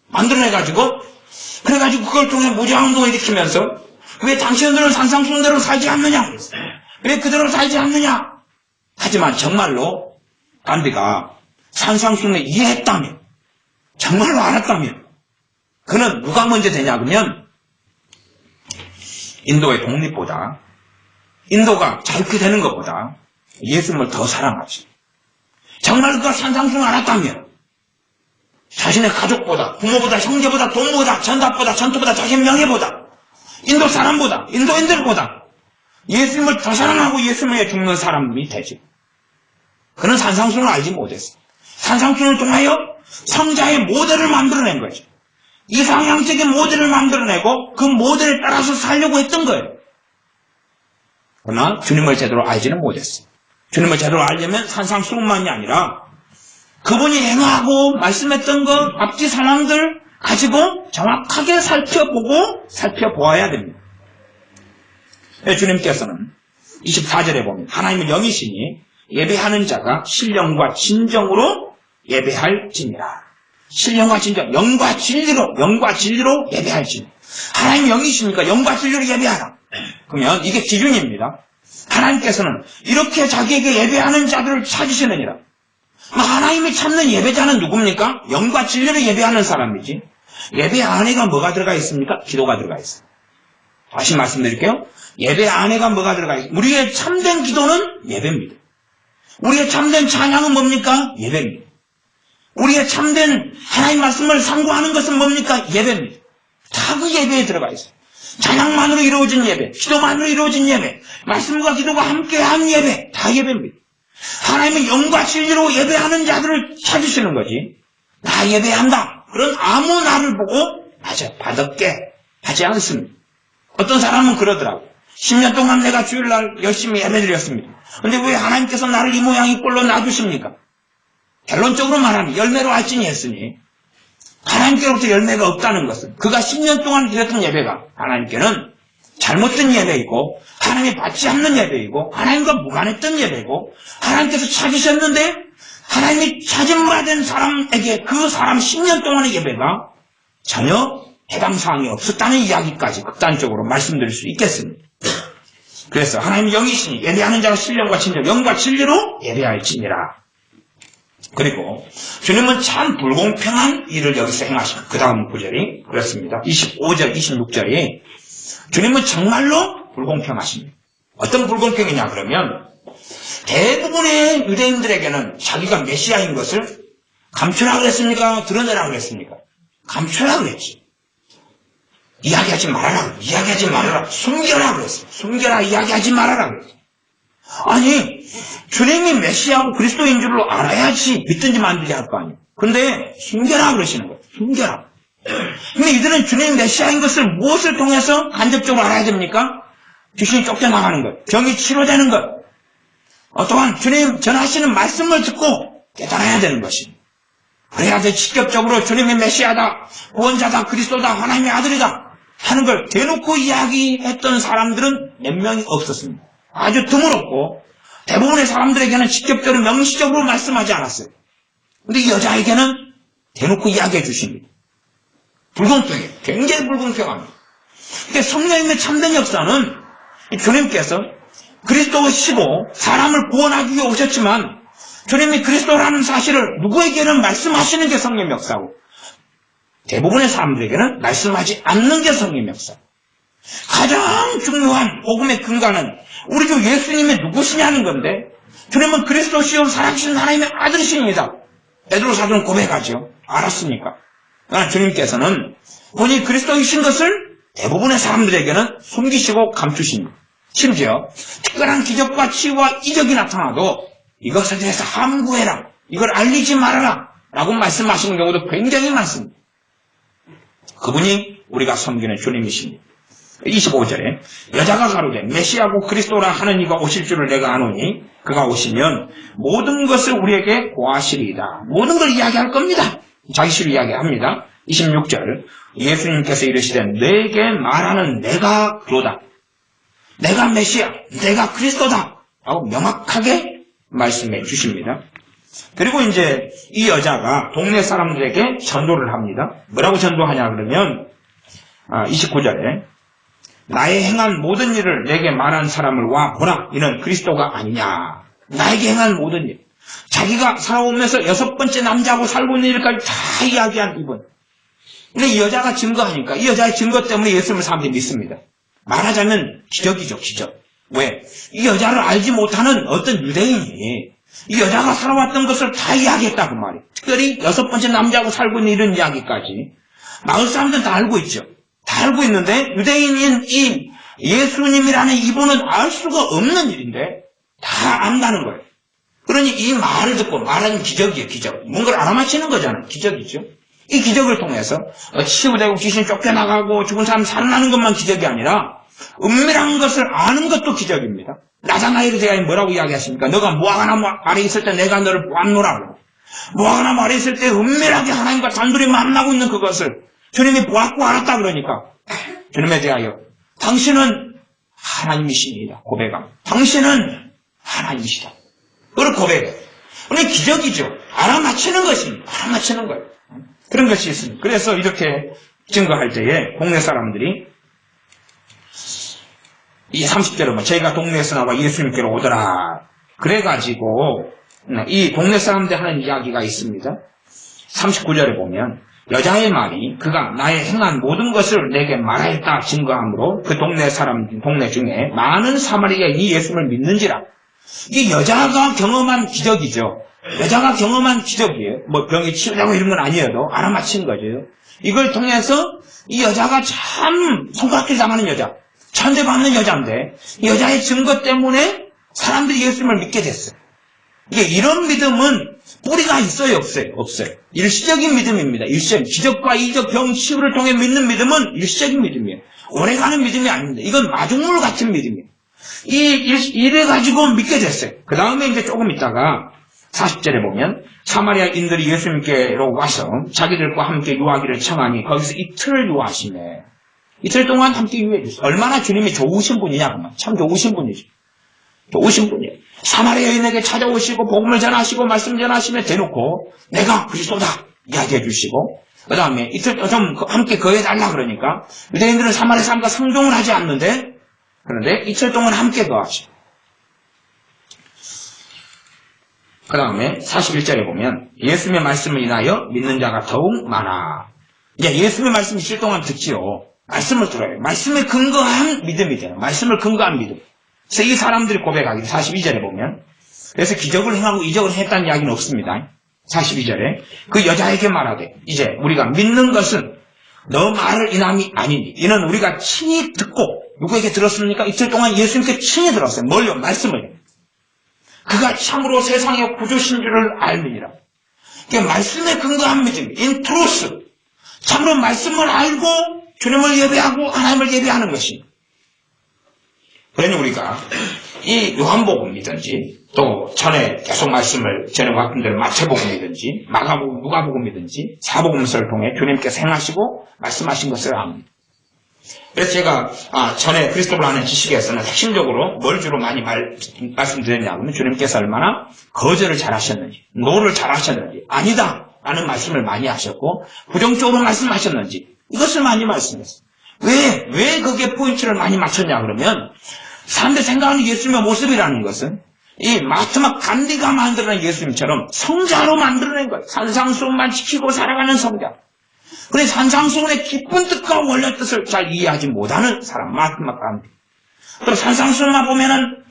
만들어내가지고 그래가지고 그걸 통해 무저항운동을 일으키면서 왜 당신들은 산상수훈대로 살지 않느냐? 왜 그대로 살지 않느냐? 하지만 정말로 간디가 산상수훈을 이해했다면, 정말로 알았다면, 그는 누가 먼저 되냐 그러면 인도의 독립보다, 인도가 자유케 되는 것보다 예수님을 더 사랑하지. 정말 그가 산상수훈을 알았다면 자신의 가족보다, 부모보다, 형제보다, 동무보다, 전답보다, 전투보다, 자신의 명예보다, 인도 사람보다, 인도인들보다 예수님을 더 사랑하고 예수님을 위해 죽는 사람이 되지. 그는 산상수훈을 알지 못했어. 산상수훈을 통하여 성자의 모델을 만들어낸 거죠. 이상향적인 모델을 만들어내고 그 모델에 따라서 살려고 했던 거예요. 그러나 주님을 제대로 알지는 못했어. 주님을 제대로 알려면 산상수훈만이 아니라 그분이 행하고 말씀했던 것, 앞뒤 상황들 가지고 정확하게 살펴보아야 됩니다. 주님께서는 24절에 보면 하나님은 영이시니 예배하는 자가 신령과 진정으로 예배할지니라. 신령과 진정, 영과 진리로 예배할지니라. 하나님 영이시니까 영과 진리로 예배하라. 그러면 이게 기준입니다. 하나님께서는 이렇게 자기에게 예배하는 자들을 찾으시느니라. 하나님이 찾는 예배자는 누굽니까? 영과 진리로 예배하는 사람이지. 예배 안에가 뭐가 들어가 있습니까? 기도가 들어가 있어요. 다시 말씀드릴게요. 예배 안에가 뭐가 들어가 있어요? 우리의 참된 기도는 예배입니다. 우리의 참된 찬양은 뭡니까? 예배입니다. 우리의 참된 하나님 말씀을 상고하는 것은 뭡니까? 예배입니다. 다 그 예배에 들어가 있어요. 찬양만으로 이루어진 예배, 기도만으로 이루어진 예배, 말씀과 기도가 함께한 예배, 다 예배입니다. 하나님은 영과 진리로 예배하는 자들을 찾으시는 거지. 나 예배한다. 그런 아무 나를 보고 맞아, 받을게 하지 않습니다. 어떤 사람은 그러더라고. 10년 동안 내가 주일날 열심히 예배드렸습니다. 근데 왜 하나님께서 나를 이 모양 이 꼴로 놔두십니까? 결론적으로 말하면 열매로 할지니했으니 하나님께로부터 열매가 없다는 것은 그가 10년 동안 드렸던 예배가 하나님께는 잘못된 예배이고 하나님이 받지 않는 예배이고 하나님과 무관했던 예배이고 하나님께서 찾으셨는데 하나님이 찾음받은 사람에게 그 사람 10년 동안의 예배가 전혀 해당 사항이 없었다는 이야기까지 극단적으로 말씀드릴 수 있겠습니다. 그래서 하나님 영이시니 예배하는 자가 신령과 진정, 영과 진리로 예배할지니라. 그리고 주님은 참 불공평한 일을 여기서 행하십니다. 그 다음 구절이 그렇습니다. 25절, 26절이 주님은 정말로 불공평하십니다. 어떤 불공평이냐 그러면 대부분의 유대인들에게는 자기가 메시아인 것을 감추라 그랬습니까? 드러내라 그랬습니까? 감추라 그랬지. 이야기하지 말아라. 숨겨라 그랬어요. 숨겨라, 이야기하지 말아라 그랬어요. 아니, 주님이 메시아고 그리스도인 줄로 알아야지 믿든지 만들지 할 거 아니에요. 근데 숨겨라 그러시는 거예요. 숨겨라. 근데 이들은 주님 메시아인 것을 무엇을 통해서 간접적으로 알아야 됩니까? 귀신이 쫓겨나가는 것, 병이 치료되는 것, 또한 주님 전하시는 말씀을 듣고 깨달아야 되는 것입니다. 그래야지 직접적으로 주님이 메시아다, 구원자다, 그리스도다, 하나님의 아들이다 하는 걸 대놓고 이야기했던 사람들은 몇 명이 없었습니다. 아주 드물었고 대부분의 사람들에게는 직접적으로 명시적으로 말씀하지 않았어요. 근데 이 여자에게는 대놓고 이야기해 주십니다. 불공평해. 굉장히 불공평합니다. 근데 성령님의 참된 역사는 주님께서 그리스도시고 사람을 구원하기 위해 오셨지만 주님이 그리스도라는 사실을 누구에게는 말씀하시는 게 성령 역사고 대부분의 사람들에게는 말씀하지 않는 게 성령 역사. 가장 중요한 복음의 근간은 우리 주 예수님이 누구시냐는 건데 주님은 그리스도시요 살아계신 하나님의 아들이십니다. 베드로 사도는 고백하죠. 알았습니까? 그러나 주님께서는 본인이 그리스도이신 것을 대부분의 사람들에게는 숨기시고 감추십니다. 심지어 특별한 기적과 치유와 이적이 나타나도 이것에 대해서 함구해라. 이걸 알리지 말아라. 라고 말씀하시는 경우도 굉장히 많습니다. 그분이 우리가 섬기는 주님이십니다. 25절에 여자가 가로되 메시아고 그리스도라 하는 이가 오실 줄을 내가 아노니 그가 오시면 모든 것을 우리에게 고하시리이다. 모든 걸 이야기할 겁니다. 자기시로 이야기합니다. 26절 예수님께서 이르시되 내게 말하는 내가 그로다. 내가 메시아, 내가 그리스도다. 라고 명확하게 말씀해 주십니다. 그리고 이제 이 여자가 동네 사람들에게 전도를 합니다. 뭐라고 전도하냐 그러면 29절에 나의 행한 모든 일을 내게 말한 사람을 와 보라. 이는 그리스도가 아니냐. 나에게 행한 모든 일. 자기가 살아오면서 6번째 남자하고 살고 있는 일까지 다 이야기한 이분. 근데 이 여자가 증거하니까 이 여자의 증거 때문에 예수님을 사람들이 믿습니다. 말하자면 기적이죠, 기적. 왜? 이 여자를 알지 못하는 어떤 유대인이 이 여자가 살아왔던 것을 다 이야기했다 그 말이에요. 특별히 6번째 남자하고 살고 있는 이런 이야기까지. 마을 사람들은 다 알고 있죠. 다 알고 있는데 유대인인 이 예수님이라는 이분은 알 수가 없는 일인데 다 안다는 거예요. 그러니 이 말을 듣고 말하는 기적이에요, 기적. 뭔가를 알아맞히는 거잖아요. 기적이죠. 이 기적을 통해서 치유되고 귀신 쫓겨나가고 죽은 사람 살아나는 것만 기적이 아니라 은밀한 것을 아는 것도 기적입니다. 나자나엘에 대하여 뭐라고 이야기하십니까? 너가 무화과나무 아래 있을 때 내가 너를 보았노라. 무화과나무 아래 있을 때 은밀하게 하나님과 단둘이 만나고 있는 그것을 주님이 보았고 알았다 그러니까 주님에 대하여 당신은 하나님이십니다. 고백합니다. 당신은 하나님이시다. 그걸 고백해요. 그게 기적이죠. 알아맞히는 것입니다. 알아맞히는 거예요. 그런 것이 있습니다. 그래서 이렇게 증거할 때에 동네 사람들이 이 30절에 보면 저희가 동네에서 나와 예수님께로 오더라. 그래가지고 이 동네 사람들 하는 이야기가 있습니다. 39절에 보면 여자의 말이 그가 나의 행한 모든 것을 내게 말하였다 증거함으로 그 동네 중에 많은 사마리아인이 예수님을 믿는지라. 이 여자가 경험한 기적이죠. 여자가 경험한 기적이에요. 뭐 병이 치유되고 이런 건 아니어도 알아맞힌 거죠. 이걸 통해서 이 여자가 참 손가락질 당하는 여자, 천대받는 여자인데 이 여자의 증거 때문에 사람들이 예수님을 믿게 됐어요. 이게 이런 믿음은 뿌리가 있어요, 없어요? 없어요. 일시적인 믿음입니다. 일시적. 기적과 이적, 병 치유를 통해 믿는 믿음은 일시적인 믿음이에요. 오래가는 믿음이 아닙니다. 이건 마중물 같은 믿음이에요. 이래 가지고 믿게 됐어요. 그 다음에 이제 조금 있다가 40절에 보면 사마리아인들이 예수님께로 와서 자기들과 함께 유하기를 청하니 거기서 이틀을 유하시네. 이틀 동안 함께 유해해 주세요. 얼마나 주님이 좋으신 분이냐. 참 좋으신 분이죠. 좋으신 분이에요. 사마리아인에게 찾아오시고 복음을 전하시고 말씀 전하시며 대놓고 내가 그리스도다 이야기해 주시고 그 다음에 이틀 좀 함께 거해달라 그러니까 유대인들은 사마리아 사람과 상종을 하지 않는데 그런데 이틀 동안 함께 거하시고 그 다음에 41절에 보면 예수님의 말씀을 인하여 믿는 자가 더욱 많아. 이제 예수님의 말씀 이틀 동안 듣지요. 말씀을 들어요. 말씀에 근거한 믿음이 돼요. 말씀을 근거한 믿음. 그래서 이 사람들이 고백하기를 42절에 보면 그래서 기적을 행하고 이적을 했다는 이야기는 없습니다. 42절에 그 여자에게 말하되 이제 우리가 믿는 것은 너 말을 인함이 아니니 이는 우리가 친히 듣고 누구에게 들었습니까? 이틀 동안 예수님께 친히 들었어요. 뭘요? 말씀을. 그가 참으로 세상의 구주신 줄을 알미니라. 이게 말씀에 근거한 믿음입니다. In truth. 참으로 말씀을 알고 주님을 예배하고 하나님을 예배하는 것입니다. 그러니 우리가 이 요한복음이든지 또 전에 계속 말씀을 전에 왔던 대로 마태복음이든지 마가복음, 누가복음이든지 사복음서를 통해 주님께서 행하시고 말씀하신 것을 압니다. 그래서 제가 전에 그리스도를 아는 지식에서는 핵심적으로 뭘 주로 많이 말씀드렸냐면 주님께서 얼마나 거절을 잘하셨는지 노를 잘하셨는지 아니다 라는 말씀을 많이 하셨고 부정적으로 말씀하셨는지 이것을 많이 말씀했어요. 왜 거기에 포인트를 많이 맞췄냐 그러면 사람들이 생각하는 예수님의 모습이라는 것은 이 마트마 간디가 만들어낸 예수님처럼 성자로 만들어낸 거예요. 산상수훈만 지키고 살아가는 성자. 그런데 산상수훈의 깊은 뜻과 원래 뜻을 잘 이해하지 못하는 사람, 마트마 간디. 또 산상수훈만 보면은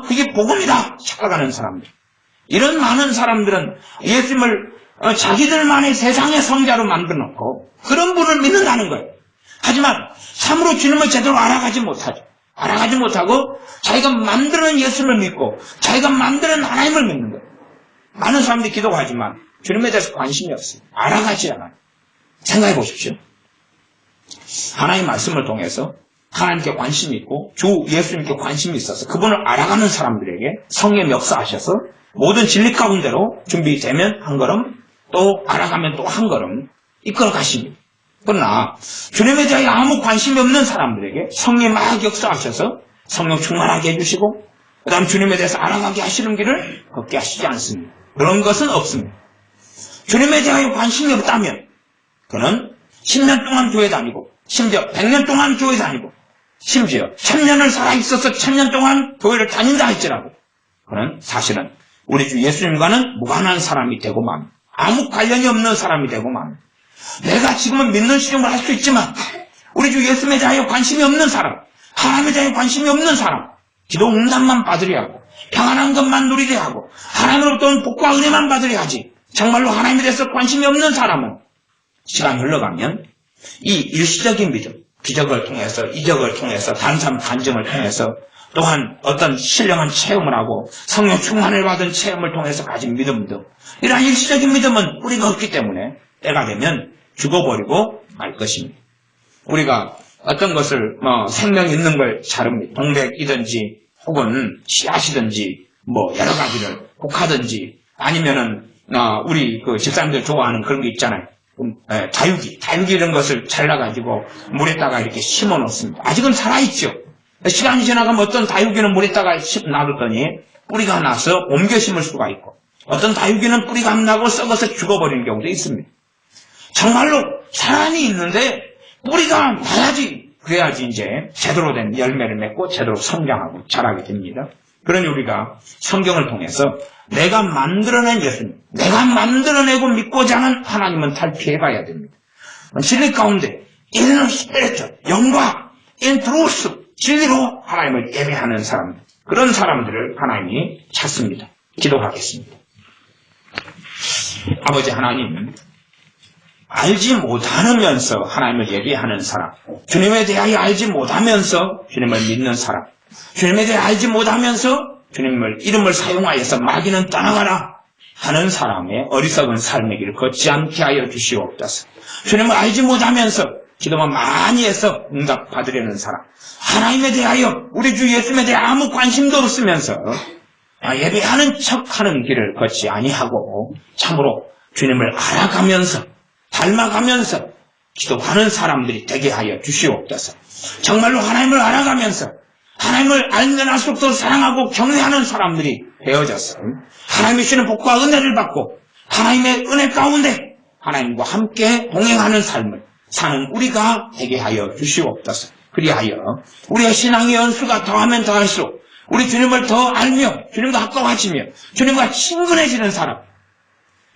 그게 복음이다 착각하는 사람들. 이런 많은 사람들은 예수님을 자기들만의 세상의 성자로 만들어놓고 그런 분을 믿는다는 거예요. 하지만 참으로 주님을 제대로 알아가지 못하죠. 알아가지 못하고 자기가 만드는 예수님을 믿고 자기가 만드는 하나님을 믿는 거예요. 많은 사람들이 기도하지만 주님에 대해서 관심이 없어요. 알아가지 않아요. 생각해 보십시오. 하나님의 말씀을 통해서 하나님께 관심이 있고 주 예수님께 관심이 있어서 그분을 알아가는 사람들에게 성령 역사하셔서 모든 진리 가운데로 준비되면 한 걸음 또 알아가면 또 한 걸음 이끌어 가십니다. 그러나 주님에 대해 아무 관심이 없는 사람들에게 성령이 막 역사하셔서 성령 충만하게 해주시고 그 다음 주님에 대해서 알아가게 하시는 길을 걷게 하시지 않습니다. 그런 것은 없습니다. 주님에 대하여 관심이 없다면 그는 10년 동안 교회 다니고 심지어 100년 동안 교회 다니고 심지어 1000년을 살아있어서 1000년 동안 교회를 다닌다 할지라도 그는 사실은 우리 주 예수님과는 무관한 사람이 되고 맙니다. 아무 관련이 없는 사람이 되고 맙니다. 내가 지금은 믿는 신용을 할 수 있지만 우리 주 예수님에 대하여 관심이 없는 사람, 하나님에 대하여 관심이 없는 사람, 기도 응답만 받으려 하고 평안한 것만 누리려 하고 하나님으로부터 온 복과 은혜만 받으려 하지 정말로 하나님에 대해서 관심이 없는 사람은 시간이 흘러가면 이 일시적인 믿음, 기적을 통해서 이적을 통해서 단삼 간증을 통해서 또한 어떤 신령한 체험을 하고 성령 충만을 받은 체험을 통해서 가진 믿음도 이러한 일시적인 믿음은 우리가 없기 때문에 때가 되면 죽어버리고 말 것입니다. 우리가 어떤 것을 생명 있는 걸 자릅니다. 동백이든지 혹은 씨앗이든지 여러 가지를 곡하든지 아니면은 우리 그 집사람들 좋아하는 그런 게 있잖아요. 다육이 이런 것을 잘라가지고 물에다가 이렇게 심어 놓습니다. 아직은 살아있죠. 시간이 지나가면 어떤 다육이는 물에다가 놔뒀더니 뿌리가 나서 옮겨 심을 수가 있고 어떤 다육이는 뿌리가 안 나고 썩어서 죽어버리는 경우도 있습니다. 정말로 사람이 있는데 뿌리가 나야지 그래야지 이제 제대로 된 열매를 맺고 제대로 성장하고 자라게 됩니다. 그러니 우리가 성경을 통해서 내가 만들어낸 예수님, 내가 만들어내고 믿고자 하는 하나님은 탈피해봐야 됩니다. 진리 가운데 in spirit, 영과 in truth, 진리로 하나님을 예배하는 사람들, 그런 사람들을 하나님이 찾습니다. 기도하겠습니다. 아버지 하나님, 알지 못하면서 하나님을 예배하는 사람, 주님에 대하여 알지 못하면서 주님을 믿는 사람, 주님에 대해 알지 못하면서 주님을 이름을 사용하여서 마귀는 떠나가라 하는 사람의 어리석은 삶의 길을 걷지 않게 하여 주시옵소서. 주님을 알지 못하면서 기도만 많이 해서 응답 받으려는 사람, 하나님에 대하여 우리 주 예수님에 대해 아무 관심도 없으면서 예배하는 척하는 길을 걷지 아니하고 참으로 주님을 알아가면서 닮아가면서 기도하는 사람들이 되게 하여 주시옵소서. 정말로 하나님을 알아가면서 하나님을 알면 알수록 더 사랑하고 경외하는 사람들이 되어져서 하나님이 주시는 복과 은혜를 받고 하나님의 은혜 가운데 하나님과 함께 동행하는 삶을 사는 우리가 되게 하여 주시옵소서. 그리하여 우리의 신앙의 연수가 더하면 더할수록 우리 주님을 더 알며 주님과 가까워지며 주님과 친근해지는 사람,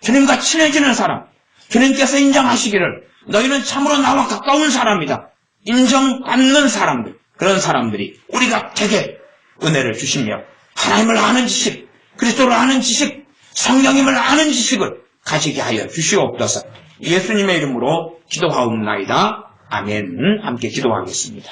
주님과 친해지는 사람, 주님께서 인정하시기를 너희는 참으로 나와 가까운 사람이다 인정받는 사람들, 그런 사람들이 우리가 되게 은혜를 주시며 하나님을 아는 지식, 그리스도를 아는 지식, 성령님을 아는 지식을 가지게 하여 주시옵소서. 예수님의 이름으로 기도하옵나이다. 아멘. 함께 기도하겠습니다.